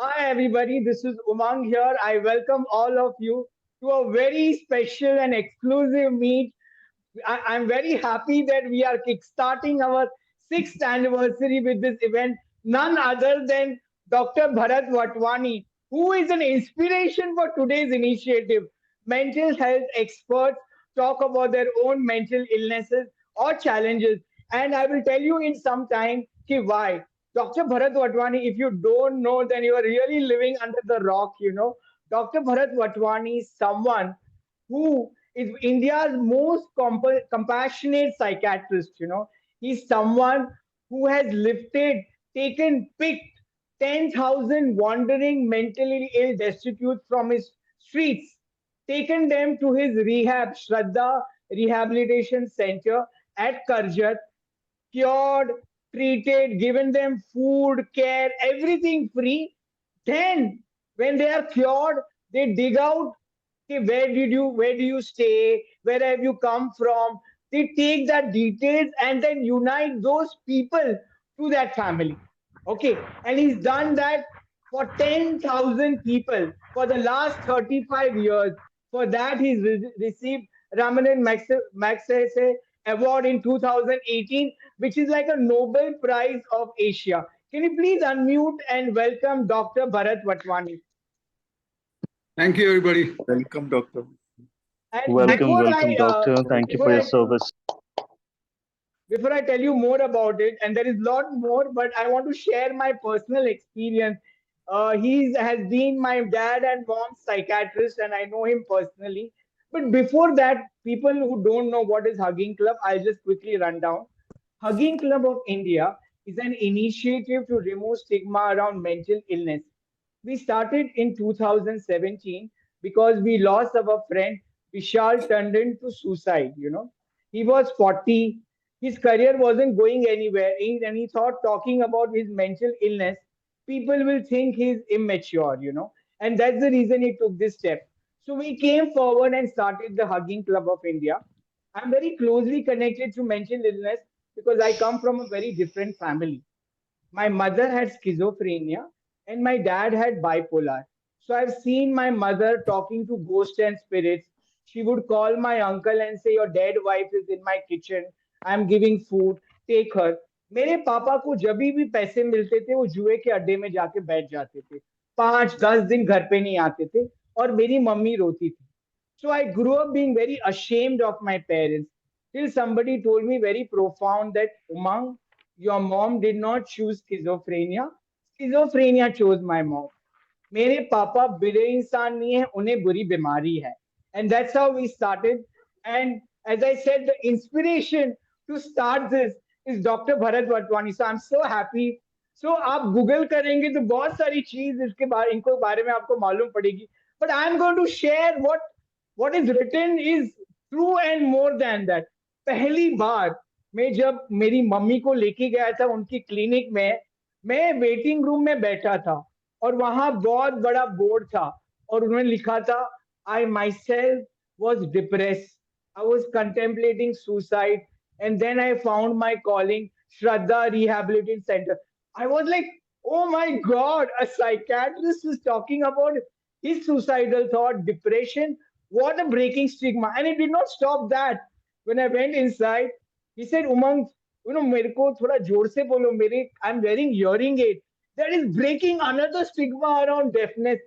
Hi everybody, this is Umang here. I welcome all of you to a very special and exclusive meet. I'm very happy that we are kickstarting our sixth anniversary with this event. None other than Dr. Bharat Vatwani, who is an inspiration for today's initiative. Mental health experts talk about their own mental illnesses or challenges, and I will tell you in some time why. Dr. Bharat Vatwani, if you don't know, then you are really living under the rock. Dr. Bharat Vatwani is someone who is India's most compassionate psychiatrist. He's someone who has picked 10,000 wandering mentally ill destitutes from his streets, taken them to his Shraddha Rehabilitation Center at Karjat, cured, treated, given them food, care, everything free. Then, when they are cured, they dig out, okay, where do you stay, where have you come from? They take that details and then unite those people to that family. Okay, and he's done that for 10,000 people for the last 35 years. For that, he's received Ramanan Magsaysay Award in 2018, which is like a Nobel Prize of Asia. Can you please unmute and welcome Dr. Bharat Vatwani? Thank you, everybody. Welcome, doctor. And Welcome, welcome, doctor. Thank you for your service. before I tell you more about it, and there is a lot more, but I want to share my personal experience. He has been my dad and mom's psychiatrist, and I know him personally. But before that, people who don't know what is Hugging Club, I'll just quickly run down. Hugging Club of India is an initiative to remove stigma around mental illness. We started in 2017 because we lost our friend Vishal Tandon to suicide. He was 40. His career wasn't going anywhere, and he thought talking about his mental illness, people will think he's immature. And that's the reason he took this step. So we came forward and started the Hugging Club of India. I'm very closely connected to mental illness because I come from a very different family. My mother had schizophrenia and my dad had bipolar. So I've seen my mother talking to ghosts and spirits. She would call my uncle and say, "Your dead wife is in my kitchen. I'm giving food. Take her." मेरे पापा को जब भी पैसे मिलते थे वो जुए के अड्डे में जाके बैठ जाते थे, 5-10 दिन घर पे नहीं आते थे और मेरी मम्मी रोती थी. So I grew up being very ashamed of my parents till somebody told me very profound that, Umang, your mom did not choose schizophrenia. Schizophrenia chose my mom. मेरे पापा बुरे इंसान नहीं है, उन्हें बुरी बीमारी है. And that's how we started. And as I said, the inspiration to start this is Dr. Bharat Vatwani. So I'm so happy. So आप गूगल करेंगे तो बहुत सारी चीज इनको बारे में आपको मालूम पड़ेगी. But I'm going to share what is written is true and more than that. पहली बार मैं जब मेरी मम्मी को लेके गया था उनकी क्लिनिक में, मैं वेटिंग रूम में बैठा था और वहां बहुत बड़ा बोर्ड था और उन्होंने लिखा था, I myself was depress, I was contemplating suicide and then I found my calling Shraddha rehabilitation centre. I was like, oh my God, a psychiatrist is talking about his suicidal thought, depression. What a breaking stigma. And it did not stop that. When I went inside, he said, Umang, मेरे को थोड़ा जोर से बोलो, I'm wearing hearing aid. That is breaking another stigma around deafness.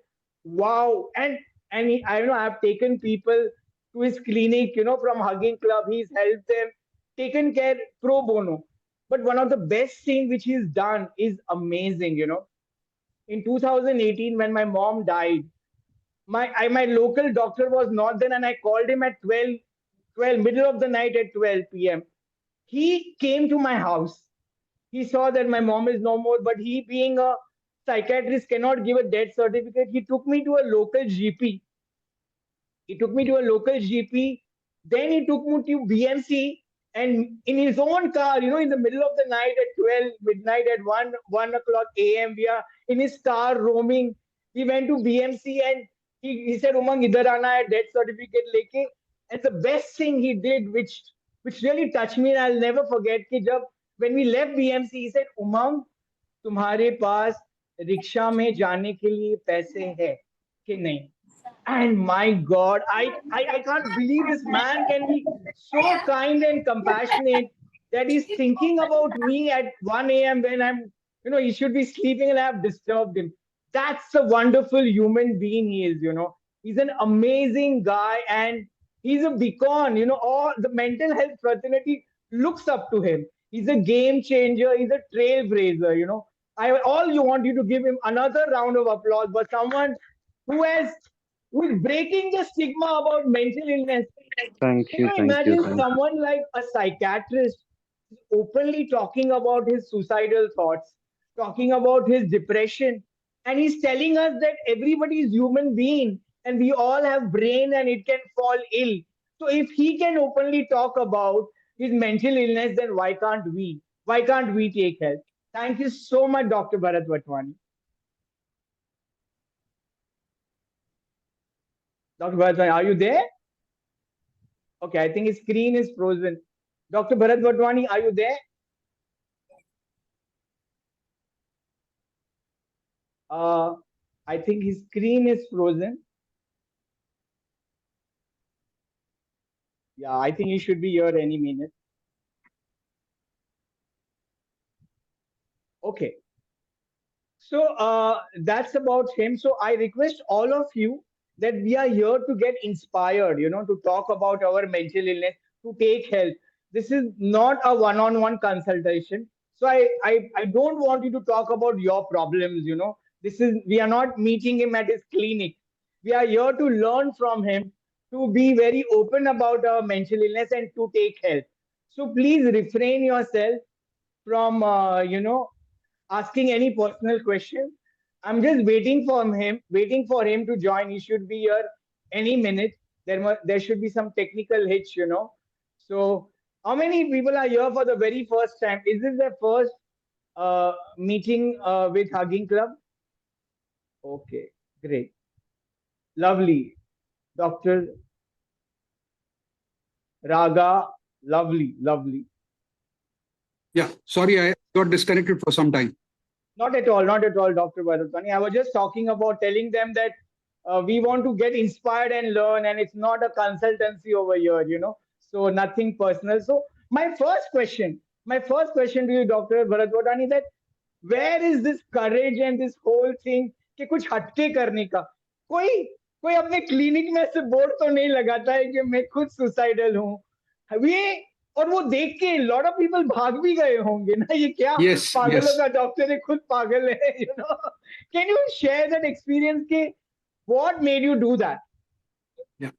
Wow. And I've taken people to his clinic, from Hugging Club. He's helped them, taken care pro bono. But one of the best things which he's done is amazing. In 2018, when my mom died, my local doctor was not there, and I called him at 12, middle of the night at 12 p.m. He came to my house. He saw that my mom is no more, but he, being a psychiatrist, cannot give a death certificate. He took me to a local GP. Then he took me to BMC, and in his own car, in the middle of the night at 12 midnight, at 1 o'clock a.m., we are in his car roaming. We went to BMC and he said, Umang, idhar aana hai, death certificate leke. And the best thing he did, which really touched me, and I'll never forget, when we left BMC, he said, Umang, तुम्हारे पास rickshaw में जाने के लिए पैसे है कि नहीं? And my God, I can't believe this man can be so kind and compassionate that he's thinking about me at 1 a.m. when he should be sleeping and I have disturbed him. That's a wonderful human being he is. He's an amazing guy and he's a beacon. All the mental health fraternity looks up to him. He's a game changer. He's a trailblazer. I all you want you to give him another round of applause, but someone who has who is breaking the stigma about mental illness. Thank Can you, you thank you, imagine thank you. someone like a psychiatrist openly talking about his suicidal thoughts, talking about his depression, and he's telling us that everybody is human being and we all have brain and it can fall ill. So if he can openly talk about his mental illness, then why can't we? Why can't we take help? Thank you so much, Dr. Bharat Vatwani. Dr. Bharat Vatwani, are you there? Okay, I think his screen is frozen. Dr. Bharat Vatwani, are you there? Uh, I think his screen is frozen. Yeah, I think he should be here any minute. Okay. So that's about him. So I request all of you that we are here to get inspired, to talk about our mental illness, to take help. This is not a one-on-one consultation. So I don't want you to talk about your problems. We are not meeting him at his clinic. We are here to learn from him, to be very open about our mental illness and to take help. So please refrain yourself from, asking any personal question. I'm just waiting for him to join. He should be here any minute. There should be some technical hitch. So, how many people are here for the very first time? Is this their first meeting with Hugging Club? Okay, great, lovely, Doctor Raga, lovely, lovely. Yeah, sorry, I got disconnected for some time. Not at all, Dr. Bharatwani. I was just talking about telling them that we want to get inspired and learn, and it's not a consultancy over here. So nothing personal. So my first question to you, Dr. Bharatwani, that where is this courage and this whole thing कि कुछ हटके करने का? कोई कोई अपने clinic में से बोर्ड तो नहीं लगाता है कि मैं खुद सुसाइडल हूँ. ये और वो देख के लॉट ऑफ पीपल भाग भी गए होंगे ना. ये क्या Yes, पागलों yes. का डॉक्टर है, खुद पागल है. Can you share that experience के what made you do that? Yeah.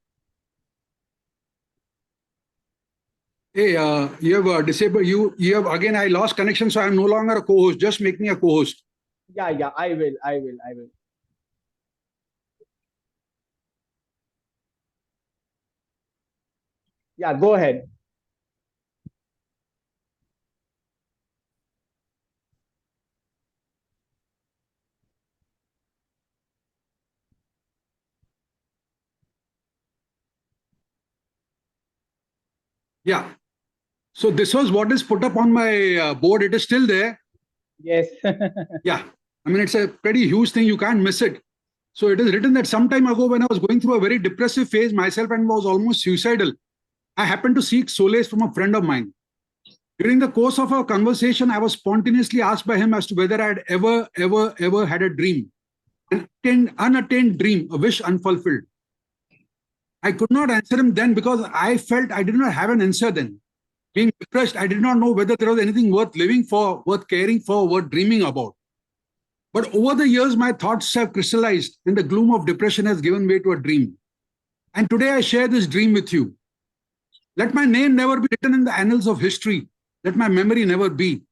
Hey, you have disabled you have again. I lost connection, so I'm no longer a co-host. Just make me a co-host. Yeah, I will. Yeah, go ahead. Yeah. So this was what is put up on my board. It is still there. Yes. Yeah. I mean, it's a pretty huge thing. You can't miss it. So it is written that some time ago, when I was going through a very depressive phase myself and was almost suicidal, I happened to seek solace from a friend of mine. During the course of our conversation, I was spontaneously asked by him as to whether I had ever had a dream, an unattained dream, a wish unfulfilled. I could not answer him then because I felt I did not have an answer then. Being depressed, I did not know whether there was anything worth living for, worth caring for, worth dreaming about. But over the years, my thoughts have crystallized and the gloom of depression has given way to a dream. And today I share this dream with you. Let my name never be written in the annals of history. Let my memory never be.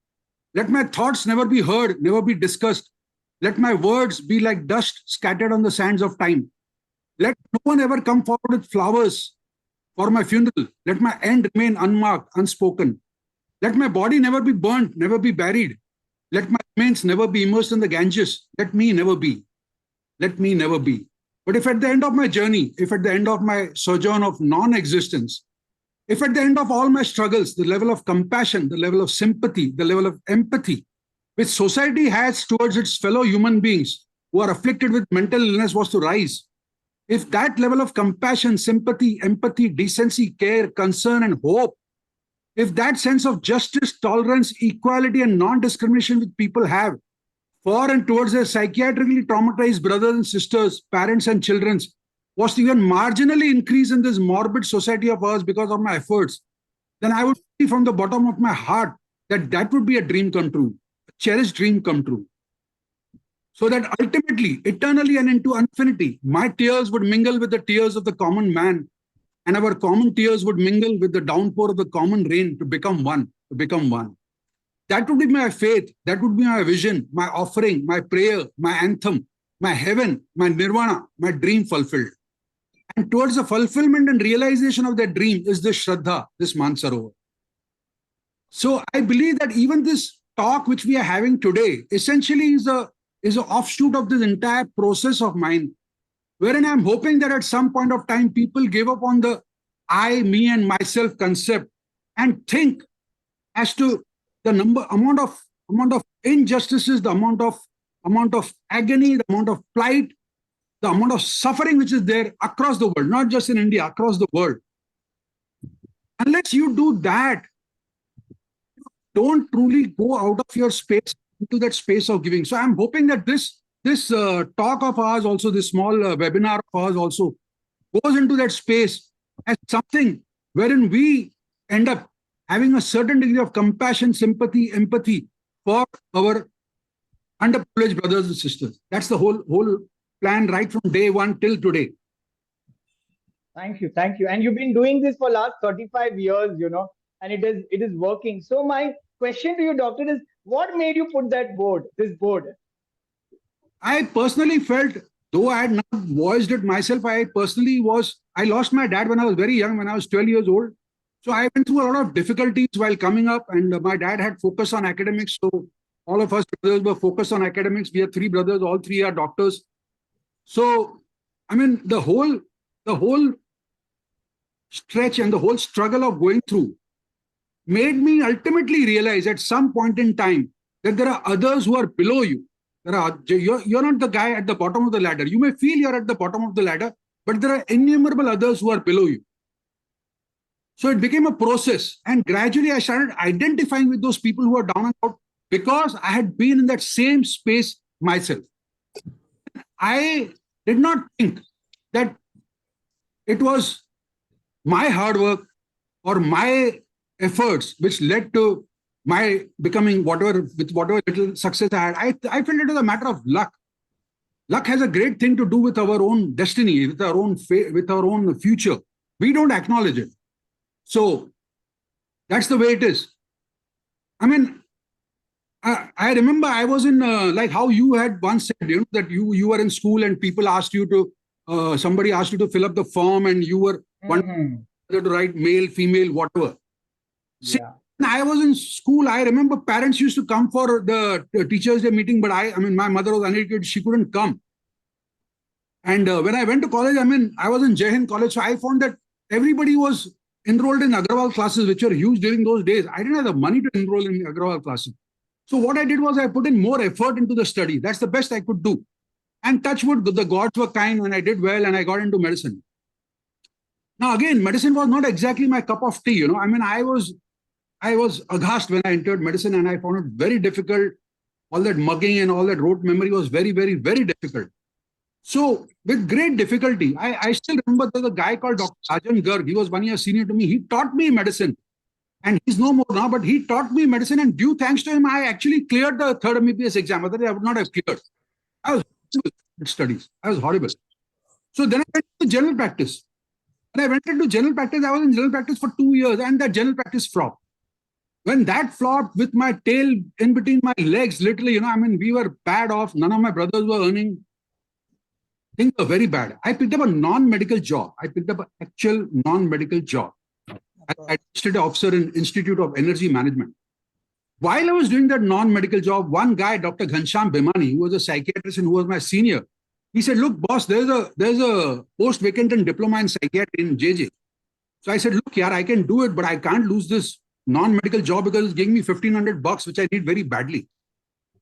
Let my thoughts never be heard, never be discussed. Let my words be like dust scattered on the sands of time. Let no one ever come forward with flowers for my funeral. Let my end remain unmarked, unspoken. Let my body never be burnt, never be buried. Let my remains never be immersed in the Ganges. Let me never be. Let me never be. But if at the end of my journey, if at the end of my sojourn of non-existence, if at the end of all my struggles, the level of compassion, the level of sympathy, the level of empathy which society has towards its fellow human beings who are afflicted with mental illness was to rise, if that level of compassion, sympathy, empathy, decency, care, concern, and hope, if that sense of justice, tolerance, equality, and non-discrimination which people have for and towards their psychiatrically traumatized brothers and sisters, parents and children, was to even marginally increase in this morbid society of ours because of my efforts, then I would say from the bottom of my heart that that would be a dream come true, a cherished dream come true. So that ultimately, eternally and into infinity, my tears would mingle with the tears of the common man, and our common tears would mingle with the downpour of the common rain to become one, to become one. That would be my faith, that would be my vision, my offering, my prayer, my anthem, my heaven, my nirvana, my dream fulfilled. And towards the fulfillment and realization of that dream is this Shraddha, this Mansarovar. So I believe that even this talk which we are having today essentially is an offshoot of this entire process of mine, wherein I'm hoping that at some point of time people give up on the I, me, and myself concept and think as to the amount of injustices, the amount of agony, the amount of plight, the amount of suffering which is there across the world, not just in India, across the world. Unless you do that, don't truly go out of your space into that space of giving. So I'm hoping that this talk of ours, also this small webinar of ours also goes into that space as something wherein we end up having a certain degree of compassion, sympathy, empathy for our underprivileged brothers and sisters. That's the whole plan right from day one till today. Thank you. And you've been doing this for last 35 years, and it is working. So my question to you, doctor, is what made you put this board? I personally felt, though I had not voiced it myself, I lost my dad when I was very young, when I was 12 years old. So I went through a lot of difficulties while coming up, and my dad had focused on academics. So all of us brothers were focused on academics. We have three brothers, all three are doctors. So, I mean, the whole stretch and the whole struggle of going through made me ultimately realize at some point in time that there are others who are below you. You're not the guy at the bottom of the ladder. You may feel you're at the bottom of the ladder, but there are innumerable others who are below you. So it became a process, and gradually I started identifying with those people who are down and out because I had been in that same space myself. I did not think that it was my hard work or my efforts which led to my becoming whatever little success I had. I felt it was a matter of luck. Luck has a great thing to do with our own destiny, with our own fate, with our own future. We don't acknowledge it. So that's the way it is. I mean, I remember I was in like how you had once said, that you were in school and people asked you to, somebody asked you to fill up the form and you were wanting to write male, female, whatever. See, when I was in school, I remember parents used to come for the Teachers' Day meeting, but I mean, my mother was uneducated, she couldn't come. And when I went to college, I mean, I was in Jai Hind College, so I found that everybody was enrolled in Agrawal classes, which were huge during those days. I didn't have the money to enroll in Agrawal classes. So what I did was I put in more effort into the study. That's the best I could do. And touch wood, the gods were kind and I did well and I got into medicine. Now again, medicine was not exactly my cup of tea. I mean, I was aghast when I entered medicine and I found it very difficult. All that mugging and all that rote memory was very, very, very difficult. So with great difficulty, I still remember there's a guy called Dr. Rajan Garg. He was 1 year senior to me. He taught me medicine. And he's no more now, but he taught me medicine, and due thanks to him, I actually cleared the third MBBS exam. Otherwise, I would not have cleared. I was horrible at studies. I was horrible. So then I went to general practice. When I went into general practice, I was in general practice for 2 years, and that general practice flopped. When that flopped with my tail in between my legs, literally, I mean, we were bad off. None of my brothers were earning. Things were very bad. I picked up a non-medical job. I picked up an actual non-medical job. I administrative officer in Institute of Energy Management. While I was doing that non-medical job, one guy, Dr. Ghanshyam Bhimani, who was a psychiatrist and who was my senior, he said, "Look, boss, there's a post vacant in diploma in psychiatry in JJ." So I said, "Look, yaar, I can do it, but I can't lose this non-medical job because it's giving me $1,500, which I need very badly."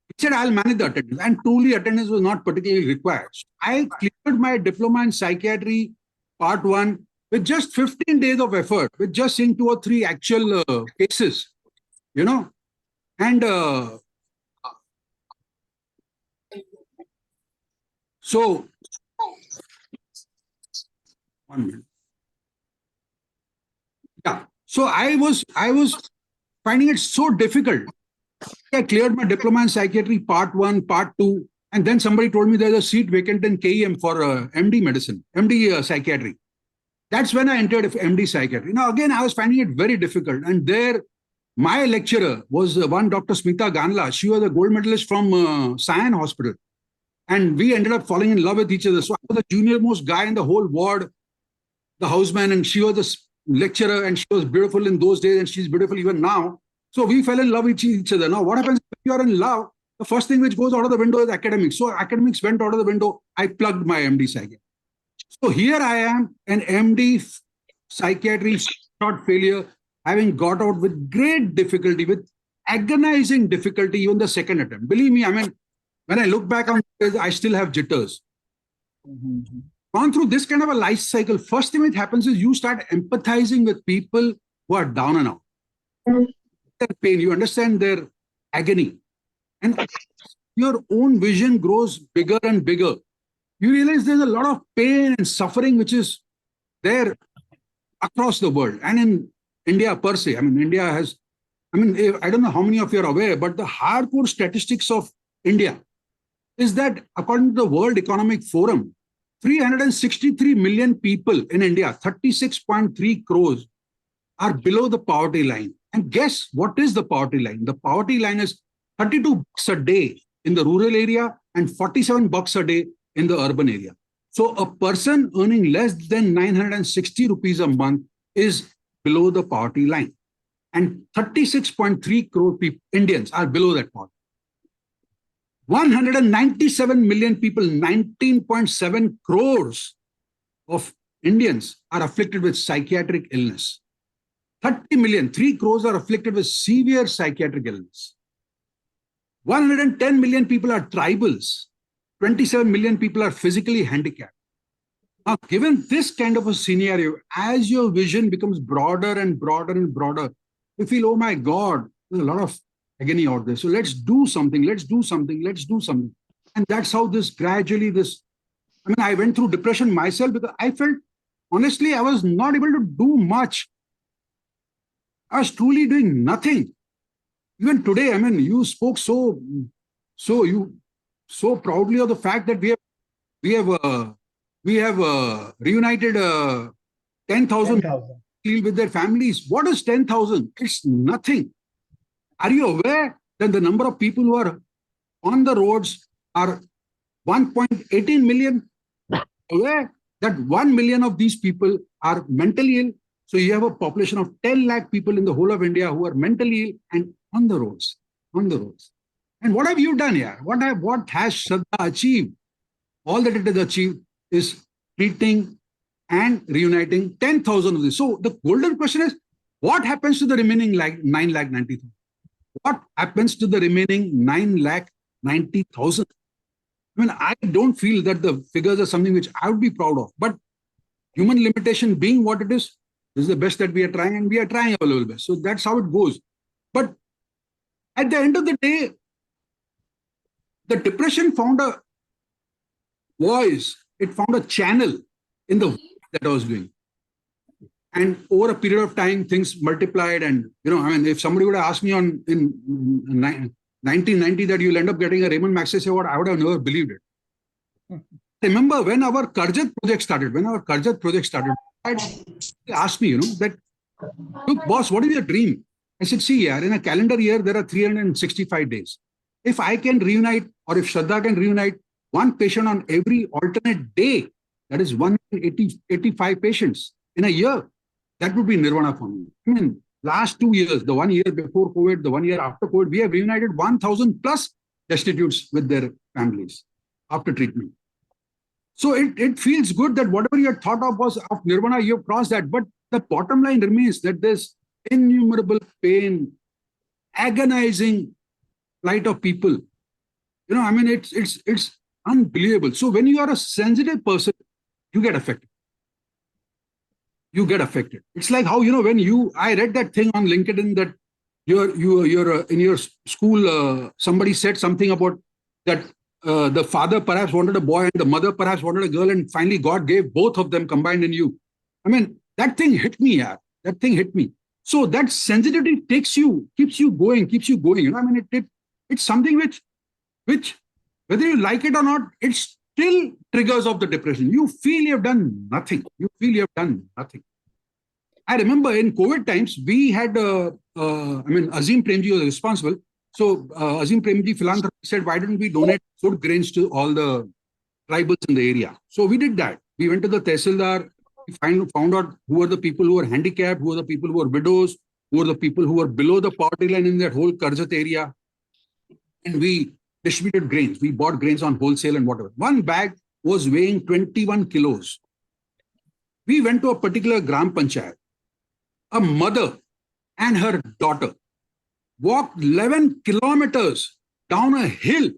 He said, I'll manage the attendance. And truly, attendance was not particularly required. So I cleared my diploma in psychiatry, part 1, with just 15 days of effort, with just seeing 2 or 3 actual cases, And so, 1 minute. Yeah. So I was finding it so difficult. I cleared my diploma in psychiatry, part 1, part 2, and then somebody told me there's a seat vacant in KEM for MD medicine, MD psychiatry. That's when I entered MD psychiatry. Now, again, I was finding it very difficult. And there, my lecturer was one Dr. Smita Ganla. She was a gold medalist from Sion Hospital. And we ended up falling in love with each other. So I was the junior most guy in the whole ward, the houseman, and she was the lecturer, and she was beautiful in those days, and she's beautiful even now. So we fell in love with each other. Now, what happens if you are in love? The first thing which goes out of the window is academics. So academics went out of the window. I plugged my MD psychiatry. So here I am, an MD psychiatry short failure, having got out with great difficulty, with agonizing difficulty, even the second attempt. Believe me, I mean, when I look back on this, I still have jitters. Gone through this kind of a life cycle, first thing that happens is you start empathizing with people who are down and out. Their pain, you understand their agony. And your own vision grows bigger and bigger. You realize there's a lot of pain and suffering which is there across the world. And in India per se, I mean, India has, I mean, I don't know how many of you are aware, but the hardcore statistics of India is that according to the World Economic Forum, 363 million people in India, 36.3 crores, are below the poverty line. And guess what is the poverty line? The poverty line is 32 bucks a day in the rural area and 47 bucks a day in the urban area. So a person earning less than 960 rupees a month is below the poverty line. And 36.3 crore people, Indians are below that poverty. 197 million people, 19.7 crores of Indians are afflicted with psychiatric illness. 30 million, 3 crores are afflicted with severe psychiatric illness. 110 million people are tribals. 27 million people are physically handicapped. Now, given this kind of a scenario, as your vision becomes broader and broader and broader, you feel, oh my God, there's a lot of agony out there. So let's do something, let's do something, let's do something. And that's how this gradually, I mean, I went through depression myself because I felt, honestly, I was not able to do much. I was truly doing nothing. Even today, I mean, you spoke so proudly of the fact that we have reunited 10,000 people with their families. What is 10,000? It's nothing. Are you aware that the number of people who are on the roads are 1.18 million? Aware that 1 million of these people are mentally ill. So you have a population of 10 lakh people in the whole of India who are mentally ill and on the roads. And what have you done here? What has Shraddha achieved? All that it has achieved is treating and reuniting 10,000 of these. So the golden question is, what happens to the remaining 9,90,000? What happens to the remaining 9,90,000? I mean, I don't feel that the figures are something which I would be proud of. But human limitation being what it is, this is the best that we are trying, and we are trying our level best. So that's how it goes. But at the end of the day, the depression found a voice, it found a channel in the work that I was doing. And over a period of time, things multiplied. And, I mean, if somebody would have asked me in 1990 that you'll end up getting a Raymond Magsaysay Award, I would have never believed it. Remember when our Karjat project started, they asked me, that, look, boss, what is your dream? I said, see, in a calendar year, there are 365 days. If I can reunite, or if Shraddha can reunite one patient on every alternate day, that is 185 patients in a year, that would be nirvana for me. I mean, last 2 years, the 1 year before COVID, the 1 year after COVID, we have reunited 1,000 plus destitutes with their families after treatment. So it feels good that whatever you had thought of was of nirvana, you have crossed that. But the bottom line remains that there's innumerable pain, agonizing plight of people I mean, it's unbelievable. So when you are a sensitive person, you get affected. You get affected. It's like how, when I read that thing on LinkedIn that you're in your school, somebody said something about that the father perhaps wanted a boy and the mother perhaps wanted a girl, and finally God gave both of them combined in you. I mean, that thing hit me, yeah. That thing hit me. So that sensitivity keeps you going. I mean, it's something which whether you like it or not, it still triggers off the depression. You feel you have done nothing. I remember in COVID times, we had, Azim Premji was responsible. So Azim Premji philanthropy said, why don't we donate food grains to all the tribals in the area? So we did that. We went to the Tehsildar, we found out who were the people who were handicapped, who were the people who were widows, who were the people who were below the poverty line in that whole Karjat area. And we distributed grains. We bought grains on wholesale and whatever. One bag was weighing 21 kilos. We went to a particular Gram Panchayat. A mother and her daughter walked 11 kilometers down a hill,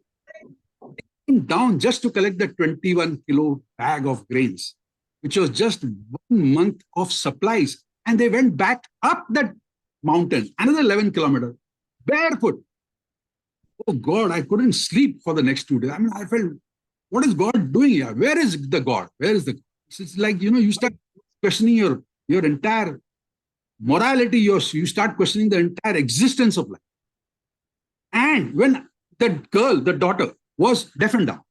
down just to collect the 21 kilo bag of grains, which was just 1 month of supplies. And they went back up that mountain, another 11 kilometers, barefoot. Oh God, I couldn't sleep for the next 2 days. I mean, I felt, what is God doing here? Where is the God? Where is the God? It's like, you start questioning your entire morality, you start questioning the entire existence of life. And when the daughter, was deaf and dumb.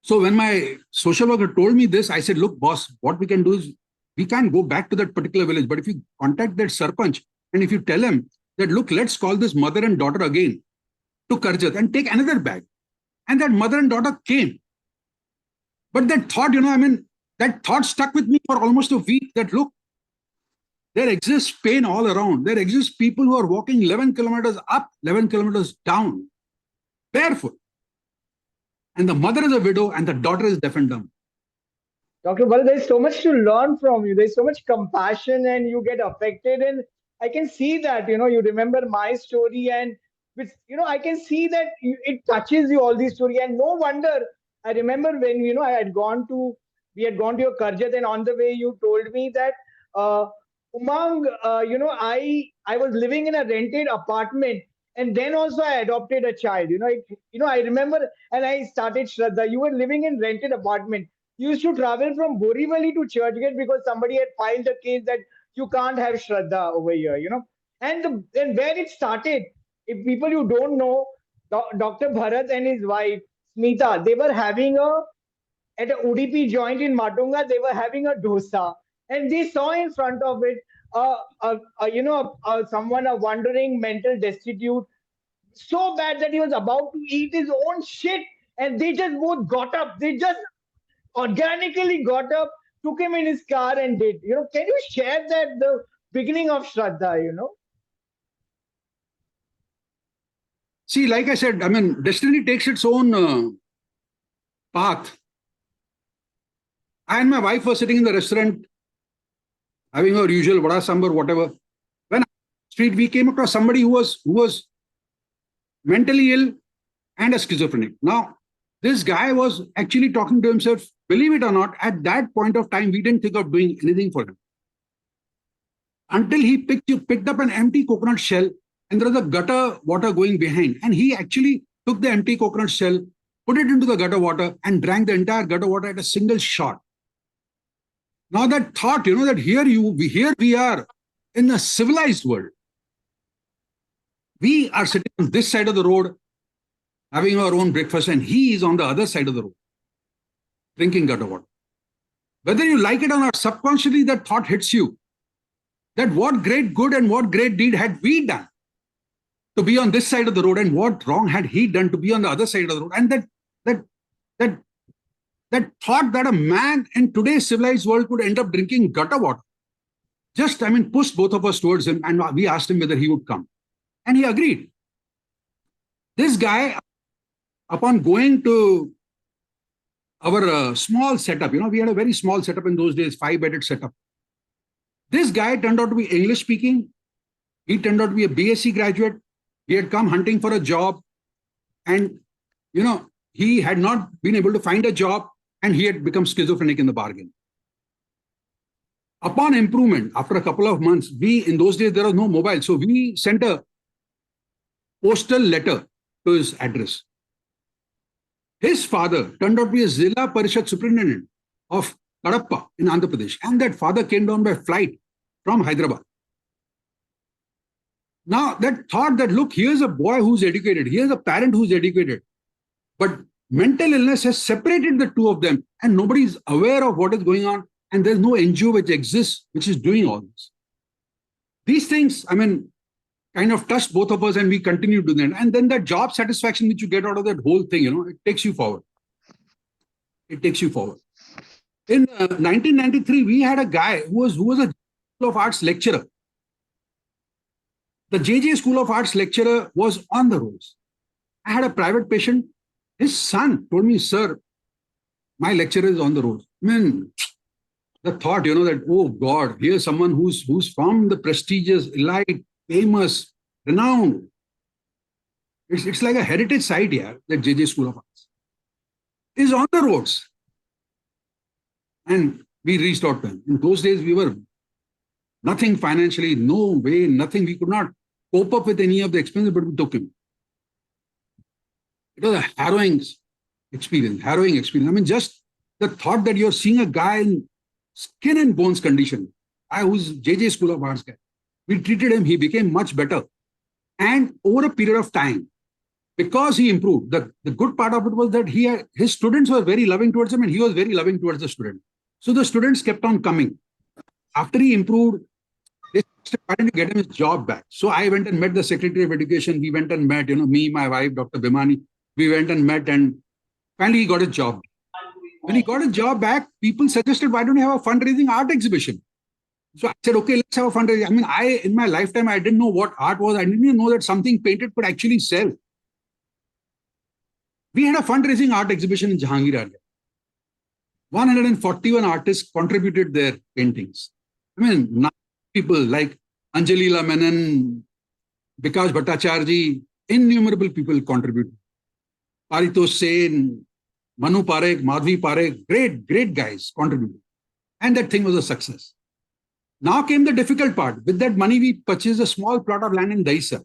So when my social worker told me this, I said, look, boss, what we can do is, we can't go back to that particular village, but if you contact that sarpanch, and if you tell him that, look, let's call this mother and daughter again to Karjat and take another bag. And that mother and daughter came. But that thought, that thought stuck with me for almost a week, that look, there exists pain all around. There exists people who are walking 11 kilometers up, 11 kilometers down, barefoot. And the mother is a widow and the daughter is deaf and dumb. Dr. Bharat, there's so much to learn from you. There's so much compassion and you get affected. And I can see that, you remember my story, and which, I can see that it touches you, all these story. And no wonder, I remember when, we had gone to your Karjat, and on the way you told me that, Umang, I was living in a rented apartment, and then also I adopted a child. I remember, and I started Shraddha. You were living in rented apartment. You used to travel from Borivali to Churchgate because somebody had filed a case that you can't have Shraddha over here. And where it started, if people you don't know, Dr. Bharat and his wife Smitha, they were having at a UDP joint in Matunga, they were having a dosa, and they saw in front of it, someone, a wandering mental destitute, so bad that he was about to eat his own shit, and they just both got up. They just organically got up, took him in his car, and did. Can you share that, the beginning of Shraddha? See, like I said, destiny takes its own path. I and my wife were sitting in the restaurant, having our usual vada sambar, whatever. When street, we came across somebody who was mentally ill and a schizophrenic. Now, this guy was actually talking to himself. Believe it or not, at that point of time, we didn't think of doing anything for him. Until he picked up an empty coconut shell, and there was a gutter water going behind. And he actually took the empty coconut shell, put it into the gutter water, and drank the entire gutter water at a single shot. Now that thought, that here we are in a civilized world. We are sitting on this side of the road, having our own breakfast, and he is on the other side of the road, drinking gutter water. Whether you like it or not, subconsciously that thought hits you, that what great good and what great deed had we done to be on this side of the road, and what wrong had he done to be on the other side of the road. And that thought that a man in today's civilized world could end up drinking gutter water, just, pushed both of us towards him, and we asked him whether he would come. And he agreed. This guy, upon going to our small setup, we had a very small setup in those days, 5-bedded setup. This guy turned out to be English speaking. He turned out to be a BSc graduate. He had come hunting for a job. And he had not been able to find a job and he had become schizophrenic in the bargain. Upon improvement, after a couple of months, in those days, there was no mobile. So we sent a postal letter to his address. His father turned out to be a Zilla Parishad superintendent of Kadapa in Andhra Pradesh. And that father came down by flight from Hyderabad. Now, that thought that, look, here's a boy who's educated, here's a parent who's educated, but mental illness has separated the two of them and nobody is aware of what is going on and there's no NGO which exists, which is doing all this. These things, kind of touched both of us and we continue to do that. And then that job satisfaction which you get out of that whole thing, it takes you forward. It takes you forward. In 1993, we had a guy who was a School of Arts lecturer. The JJ School of Arts lecturer was on the rolls. I had a private patient. His son told me, sir, my lecturer is on the rolls. The thought, that, oh God, here's someone who's from the prestigious, elite, famous, renowned. It's like a heritage site here, that JJ School of Arts is on the roads. And we reached out to him. In those days, we were nothing financially, no way, nothing. We could not cope up with any of the expenses, but we took him. It was a harrowing experience. Just the thought that you're seeing a guy in skin and bones condition, who's JJ School of Arts guy. We treated him, he became much better. And over a period of time, because he improved, the good part of it was that his students were very loving towards him and he was very loving towards the student. So the students kept on coming. After he improved, they started to get him his job back. So I went and met the Secretary of Education. We went and met, me, my wife, Dr. Bhimani. We went and met and finally he got a job. When he got a job back, people suggested, why don't you have a fundraising art exhibition? So I said, okay, let's have a fundraising. In my lifetime, I didn't know what art was. I didn't even know that something painted could actually sell. We had a fundraising art exhibition in Jahangir area. 141 artists contributed their paintings. People like Anjalila Menon, Bikash Bhattacharya, innumerable people contributed. Paritosh Sen, Manu Parekh, Madhvi Parekh, great guys contributed. And that thing was a success. Now came the difficult part. With that money, we purchased a small plot of land in Daisa.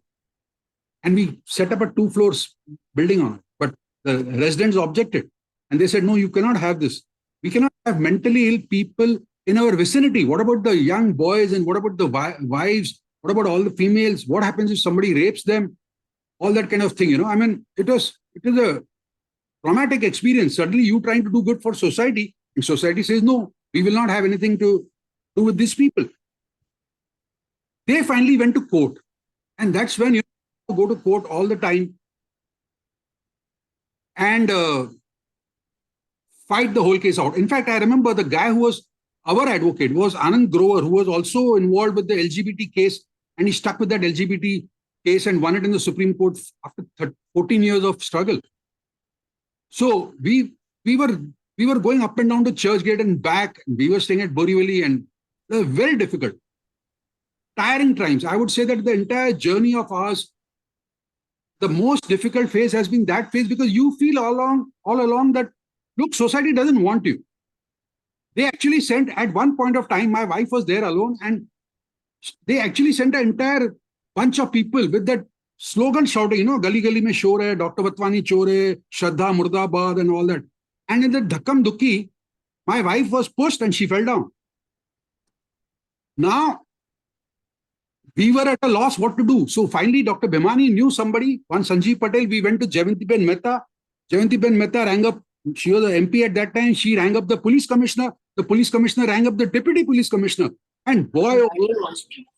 And we set up a 2 floors building on it. But the residents objected. And they said, no, you cannot have this. We cannot have mentally ill people in our vicinity. What about the young boys and what about the wives? What about all the females? What happens if somebody rapes them? All that kind of thing, It is a traumatic experience. Suddenly you trying to do good for society. And society says, no, we will not have anything to do with these people. They finally went to court. And that's when you go to court all the time and fight the whole case out. In fact, I remember the guy who was our advocate was Anand Grover, who was also involved with the LGBT case. And he stuck with that LGBT case and won it in the Supreme Court after 14 years of struggle. So we were going up and down to Churchgate and back. We were staying at Borivali and they were very difficult. Tiring times. I would say that the entire journey of ours, the most difficult phase has been that phase because you feel all along that, look, society doesn't want you. They actually sent, at one point of time, my wife was there alone and they actually sent an entire bunch of people with that slogan shouting, Gali Gali mein shor hai, Dr. Vatwani chor hai, Shraddha Murdabad and all that. And in the Dhakkam Dukki, my wife was pushed and she fell down. Now, we were at a loss what to do. So finally, Dr. Bhimani knew somebody, one Sanjeev Patel. We went to Jayanti Ben Mehta. Jayanti Ben Mehta rang up, she was an MP at that time. She rang up the police commissioner. The police commissioner rang up the deputy police commissioner. And boy,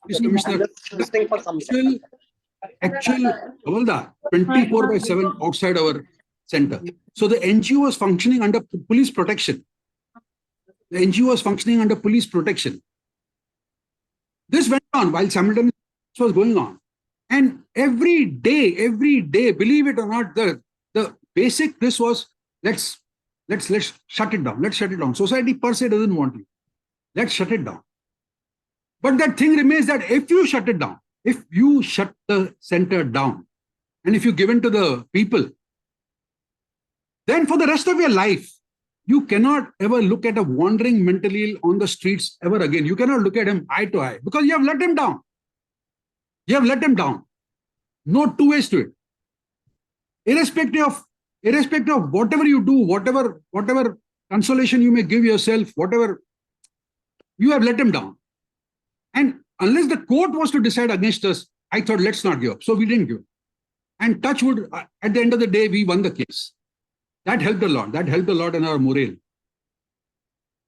police commissioner, actual Havalda, 24/7 outside our center. So the NGO was functioning under police protection. The NGO was functioning under police protection. This went on while simultaneously was going on. And every day, believe it or not, the basic this was, let's shut it down. Let's shut it down. Society per se doesn't want you. Let's shut it down. But that thing remains that if you shut it down, if you shut the center down, and if you give in to the people, then for the rest of your life, you cannot ever look at a wandering mentally ill on the streets ever again. You cannot look at him eye to eye because you have let him down. You have let him down. No two ways to it. Irrespective of whatever you do, whatever consolation you may give yourself, whatever, you have let him down. And unless the court was to decide against us, I thought, let's not give up. So we didn't give up. And touch wood, at the end of the day, we won the case. That helped a lot. That helped a lot in our morale.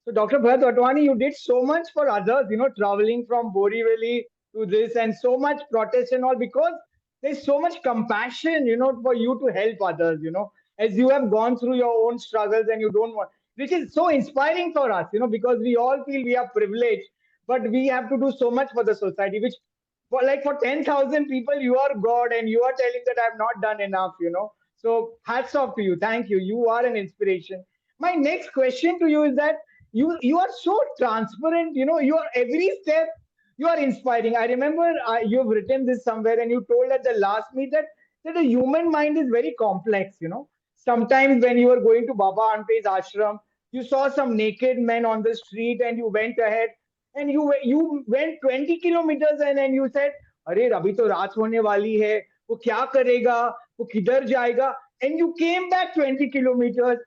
So, Dr. Bharat Vatwani, you did so much for others, traveling from Borivali to this and so much protest and all, because there's so much compassion, for you to help others, as you have gone through your own struggles and you don't want, which is so inspiring for us, because we all feel we are privileged, but we have to do so much for the society, which for 10,000 people, you are God and you are telling that I've not done enough, So hats off to you. Thank you. You are an inspiration. My next question to you is that you are so transparent, you are every step, you are inspiring. I remember you've written this somewhere and you told at the last meet that the human mind is very complex, Sometimes when you were going to Baba Amte's ashram, you saw some naked men on the street and you went ahead and you went 20 kilometers and then you said, "Arey, abhi to raat hone wali hai, wo kya karega, wo kidhar jayega?" And you came back 20 kilometers,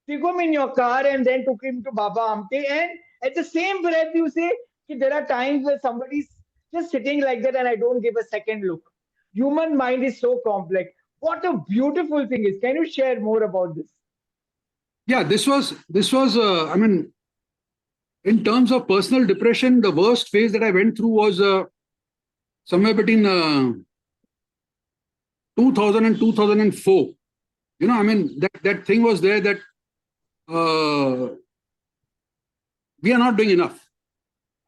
took him in your car and then took him to Baba Amte. And at the same breath, you say there are times where somebody's just sitting like that and I don't give a second look. Human mind is so complex. What a beautiful thing is. Can you share more about this? Yeah, this was, in terms of personal depression, the worst phase that I went through was somewhere between 2000 and 2004. That thing was there that we are not doing enough.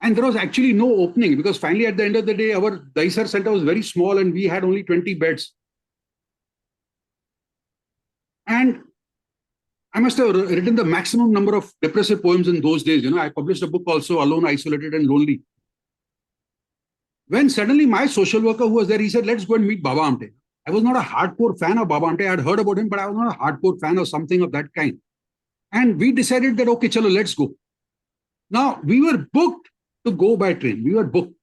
And there was actually no opening because finally at the end of the day, our Daisar center was very small and we had only 20 beds. And I must have written the maximum number of depressive poems in those days. I published a book also, Alone, Isolated and Lonely. When suddenly my social worker who was there, he said, let's go and meet Baba Amte. I was not a hardcore fan of Baba Amte. I had heard about him, but I was not a hardcore fan of something of that kind. And we decided that, okay, chalo, let's go. Now, we were booked to go by train. We were booked.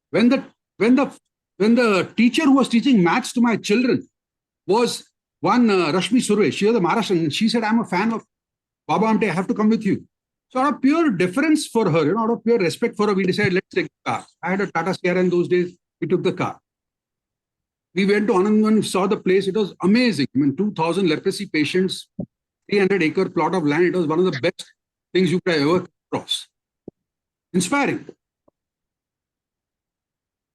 When the teacher who was teaching maths to my children was one Rashmi Surve, she was a Maharashtrian, and she said, I'm a fan of Baba Amte, I have to come with you. So out of pure deference for her, out of pure respect for her, we decided, let's take the car. I had a Tata Sierra in those days. We took the car. We went to Anandvan, saw the place. It was amazing. 2,000 leprosy patients, 300-acre plot of land. It was one of the best things you could ever come across. Inspiring.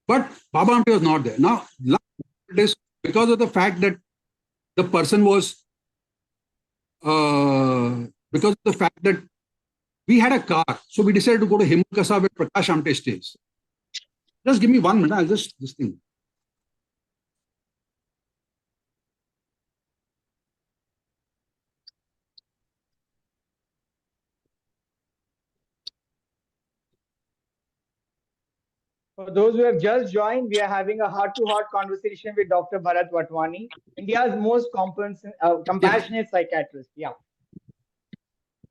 But Baba Amte was not there. Now, because of the fact that the person was, because of the fact that we had a car, so we decided to go to Himkasa where Prakash Amte stays. Just give me 1 minute, I'll just, this thing. For those who have just joined, we are having a heart-to-heart conversation with Dr. Bharat Vatwani, India's most compassionate psychiatrist. Yeah.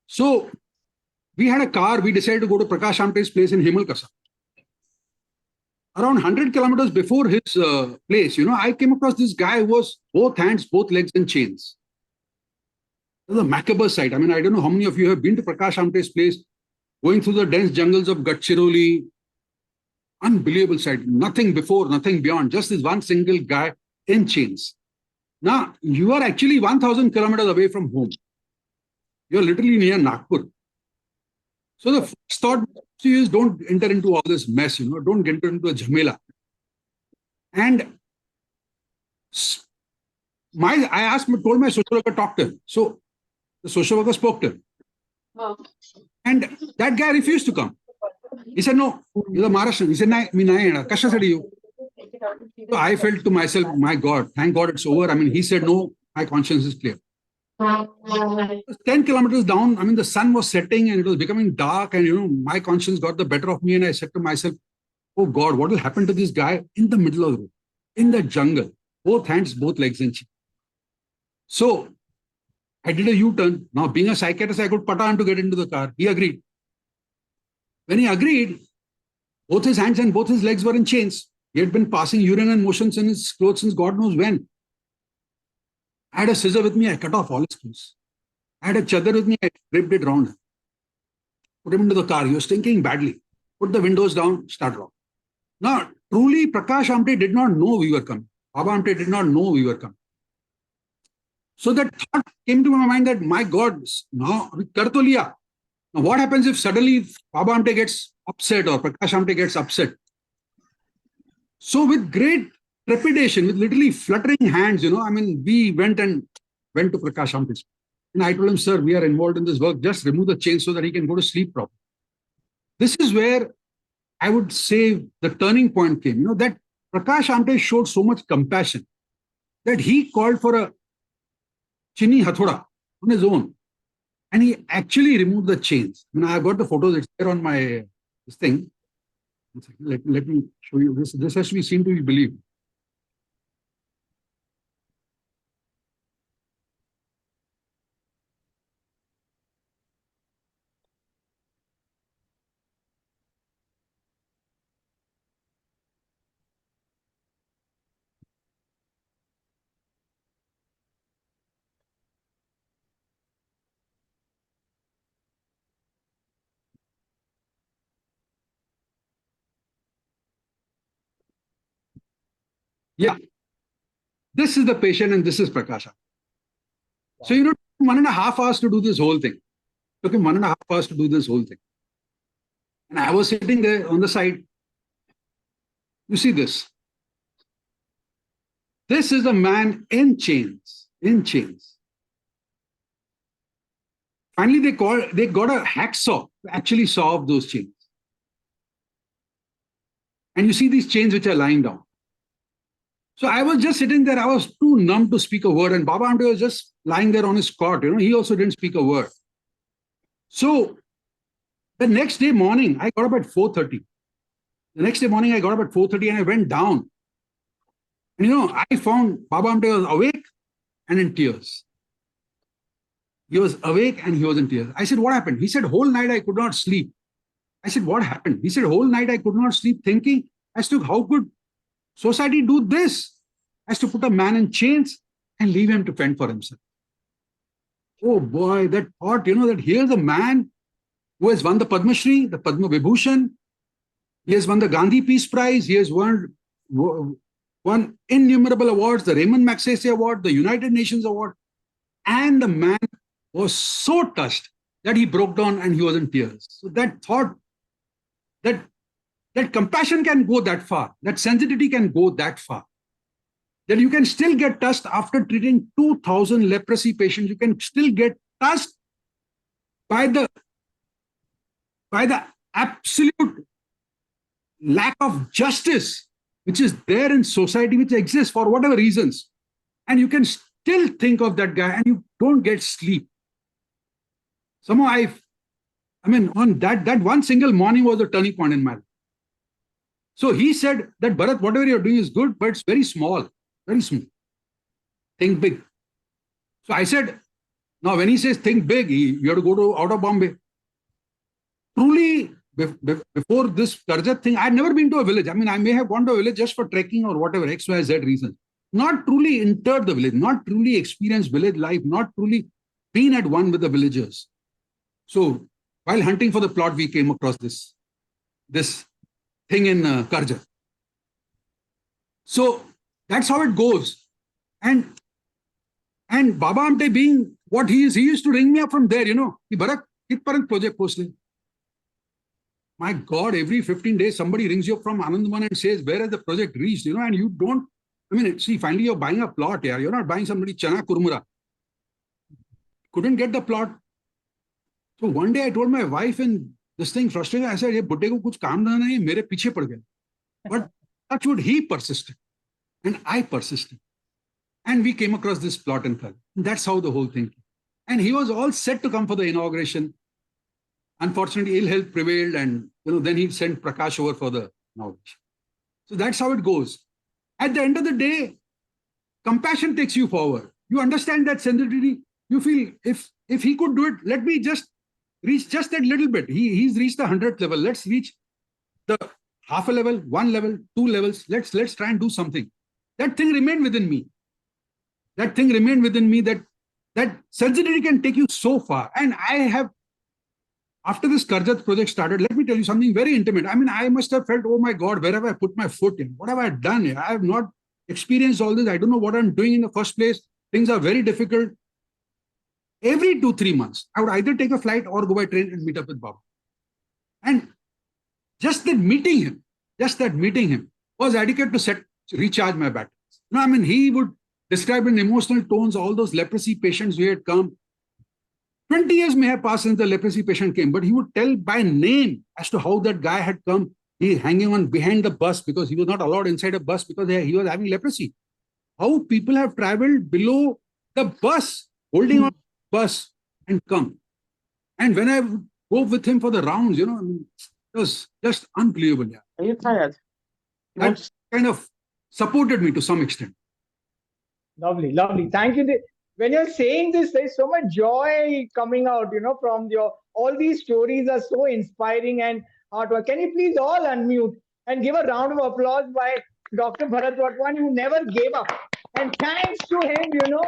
So, we had a car, we decided to go to Prakash Amte's place in Himalkasa. Around 100 kilometers before his place, I came across this guy who was both hands, both legs in chains. It was a macabre sight. I don't know how many of you have been to Prakash Amte's place, going through the dense jungles of Gadchiroli. Unbelievable sight. Nothing before, nothing beyond. Just this one single guy in chains. Now, you are actually 1,000 kilometers away from home. You are literally near Nagpur. So the first thought is don't enter into all this mess, don't enter into a jhamela. And I told my social worker, talk to him. So the social worker spoke to him. And that guy refused to come. He said, no, you're the Maharashtrian. He said, Kasha said you. So I felt to myself, my God, thank God it's over. He said, no, my conscience is clear. 10 kilometers down, the sun was setting and it was becoming dark and, my conscience got the better of me and I said to myself, oh God, what will happen to this guy in the middle of the road, in the jungle, both hands, both legs and cheeks. So I did a U-turn. Now, being a psychiatrist, I could pata him to get into the car. He agreed. When he agreed, both his hands and both his legs were in chains. He had been passing urine and motions in his clothes since God knows when. I had a scissor with me. I cut off all his clothes. I had a chadar with me. I draped it round him. Put him into the car. He was thinking badly. Put the windows down, start rock. Now, truly, Prakash Amte did not know we were coming. Baba Amte did not know we were coming. So that thought came to my mind that, my God, now, kar to liya. Now, what happens if suddenly Baba Amte gets upset or Prakash Amte gets upset? So with great trepidation, with literally fluttering hands, we went to Prakash Amte. And I told him, sir, we are involved in this work. Just remove the chains so that he can go to sleep properly. This is where I would say the turning point came. That Prakash Amte showed so much compassion that he called for a chini hathoda on his own. And he actually removed the chains. I've got the photos. It's there on my this thing. Let me show you this. This has to be seen to be believed. Yeah. This is the patient and this is Prakasha. Wow. So, 1.5 hours to do this whole thing. Took him 1.5 hours to do this whole thing. And I was sitting there on the side. You see this. This is a man in chains. Finally, they got a hacksaw to actually saw off those chains. And you see these chains which are lying down. So I was just sitting there. I was too numb to speak a word. And Baba Amte was just lying there on his cot. He also didn't speak a word. So the next day morning, I got up at 4:30. The next day morning, I got up at 4:30 and I went down. And I found Baba Amte was awake and in tears. He was awake and he was in tears. I said, what happened? He said, whole night I could not sleep. I said, what happened? He said, whole night I could not sleep, thinking as to how could society do this, as to put a man in chains and leave him to fend for himself. Oh boy, that thought, that here's a man who has won the Padma Shri, the Padma Vibhushan. He has won the Gandhi Peace Prize. He has won innumerable awards, the Raymond Magsaysay Award, the United Nations Award. And the man was so touched that he broke down and he was in tears. So that thought, that compassion can go that far, that sensitivity can go that far, that you can still get touched after treating 2,000 leprosy patients. You can still get touched by the absolute lack of justice which is there in society, which exists for whatever reasons. And you can still think of that guy and you don't get sleep. Somehow on that one single morning was a turning point in my life. So he said that, Bharat, whatever you're doing is good, but it's very small, very small. Think big. So I said, now when he says think big, you have to go out of Bombay. Truly, before this Karjat thing, I had never been to a village. I may have gone to a village just for trekking or whatever, X, Y, Z reasons. Not truly entered the village, not truly experienced village life, not truly been at one with the villagers. So while hunting for the plot, we came across this thing in Karjat. So that's how it goes. And Baba Amte being what he is, he used to ring me up from there, Bharat, kit parant project postling. My God, every 15 days, somebody rings you up from Anandman and says, where has the project reached? And you don't, see, finally you're buying a plot here. You're not buying somebody chana kurmura. Couldn't get the plot. So one day I told my wife and this thing frustrated. I said, ye butte ko kuch kaam nahi hai, mere piche pad gaya. But that's what he persisted. And I persisted. And we came across this plot in Karjat. That's how the whole thing came. And he was all set to come for the inauguration. Unfortunately, ill health prevailed, and then he sent Prakash over for the inauguration. So that's how it goes. At the end of the day, compassion takes you forward. You understand that sensitivity. You feel if he could do it, let me just reach just that little bit. He's reached the 100th level. Let's reach the half a level, one level, two levels. Let's try and do something. That thing remained within me. That thing remained within me, that sensitivity can take you so far. And I have, after this Karjat project started, let me tell you something very intimate. I mean, I must have felt, oh my God, where have I put my foot in? What have I done here? I have not experienced all this. I don't know what I'm doing in the first place. Things are very difficult. Every 2-3 months, I would either take a flight or go by train and meet up with Baba. And just that meeting him was adequate to recharge my batteries. You know, I mean, he would describe in emotional tones all those leprosy patients who had come. 20 years may have passed since the leprosy patient came, but he would tell by name as to how that guy had come. He hanging on behind the bus because he was not allowed inside a bus because he was having leprosy. How people have traveled below the bus, holding on to the bus and come. And when I would go with him for the rounds, you know, I mean, it was just unbelievable. Yeah. Are you tired? That kind of supported me to some extent. Lovely, lovely. Thank you. When you're saying this, there's so much joy coming out, you know, from all these stories are so inspiring and heartwarming. Can you please all unmute and give a round of applause by Dr. Bharat Vatwani, who never gave up. And thanks to him, you know,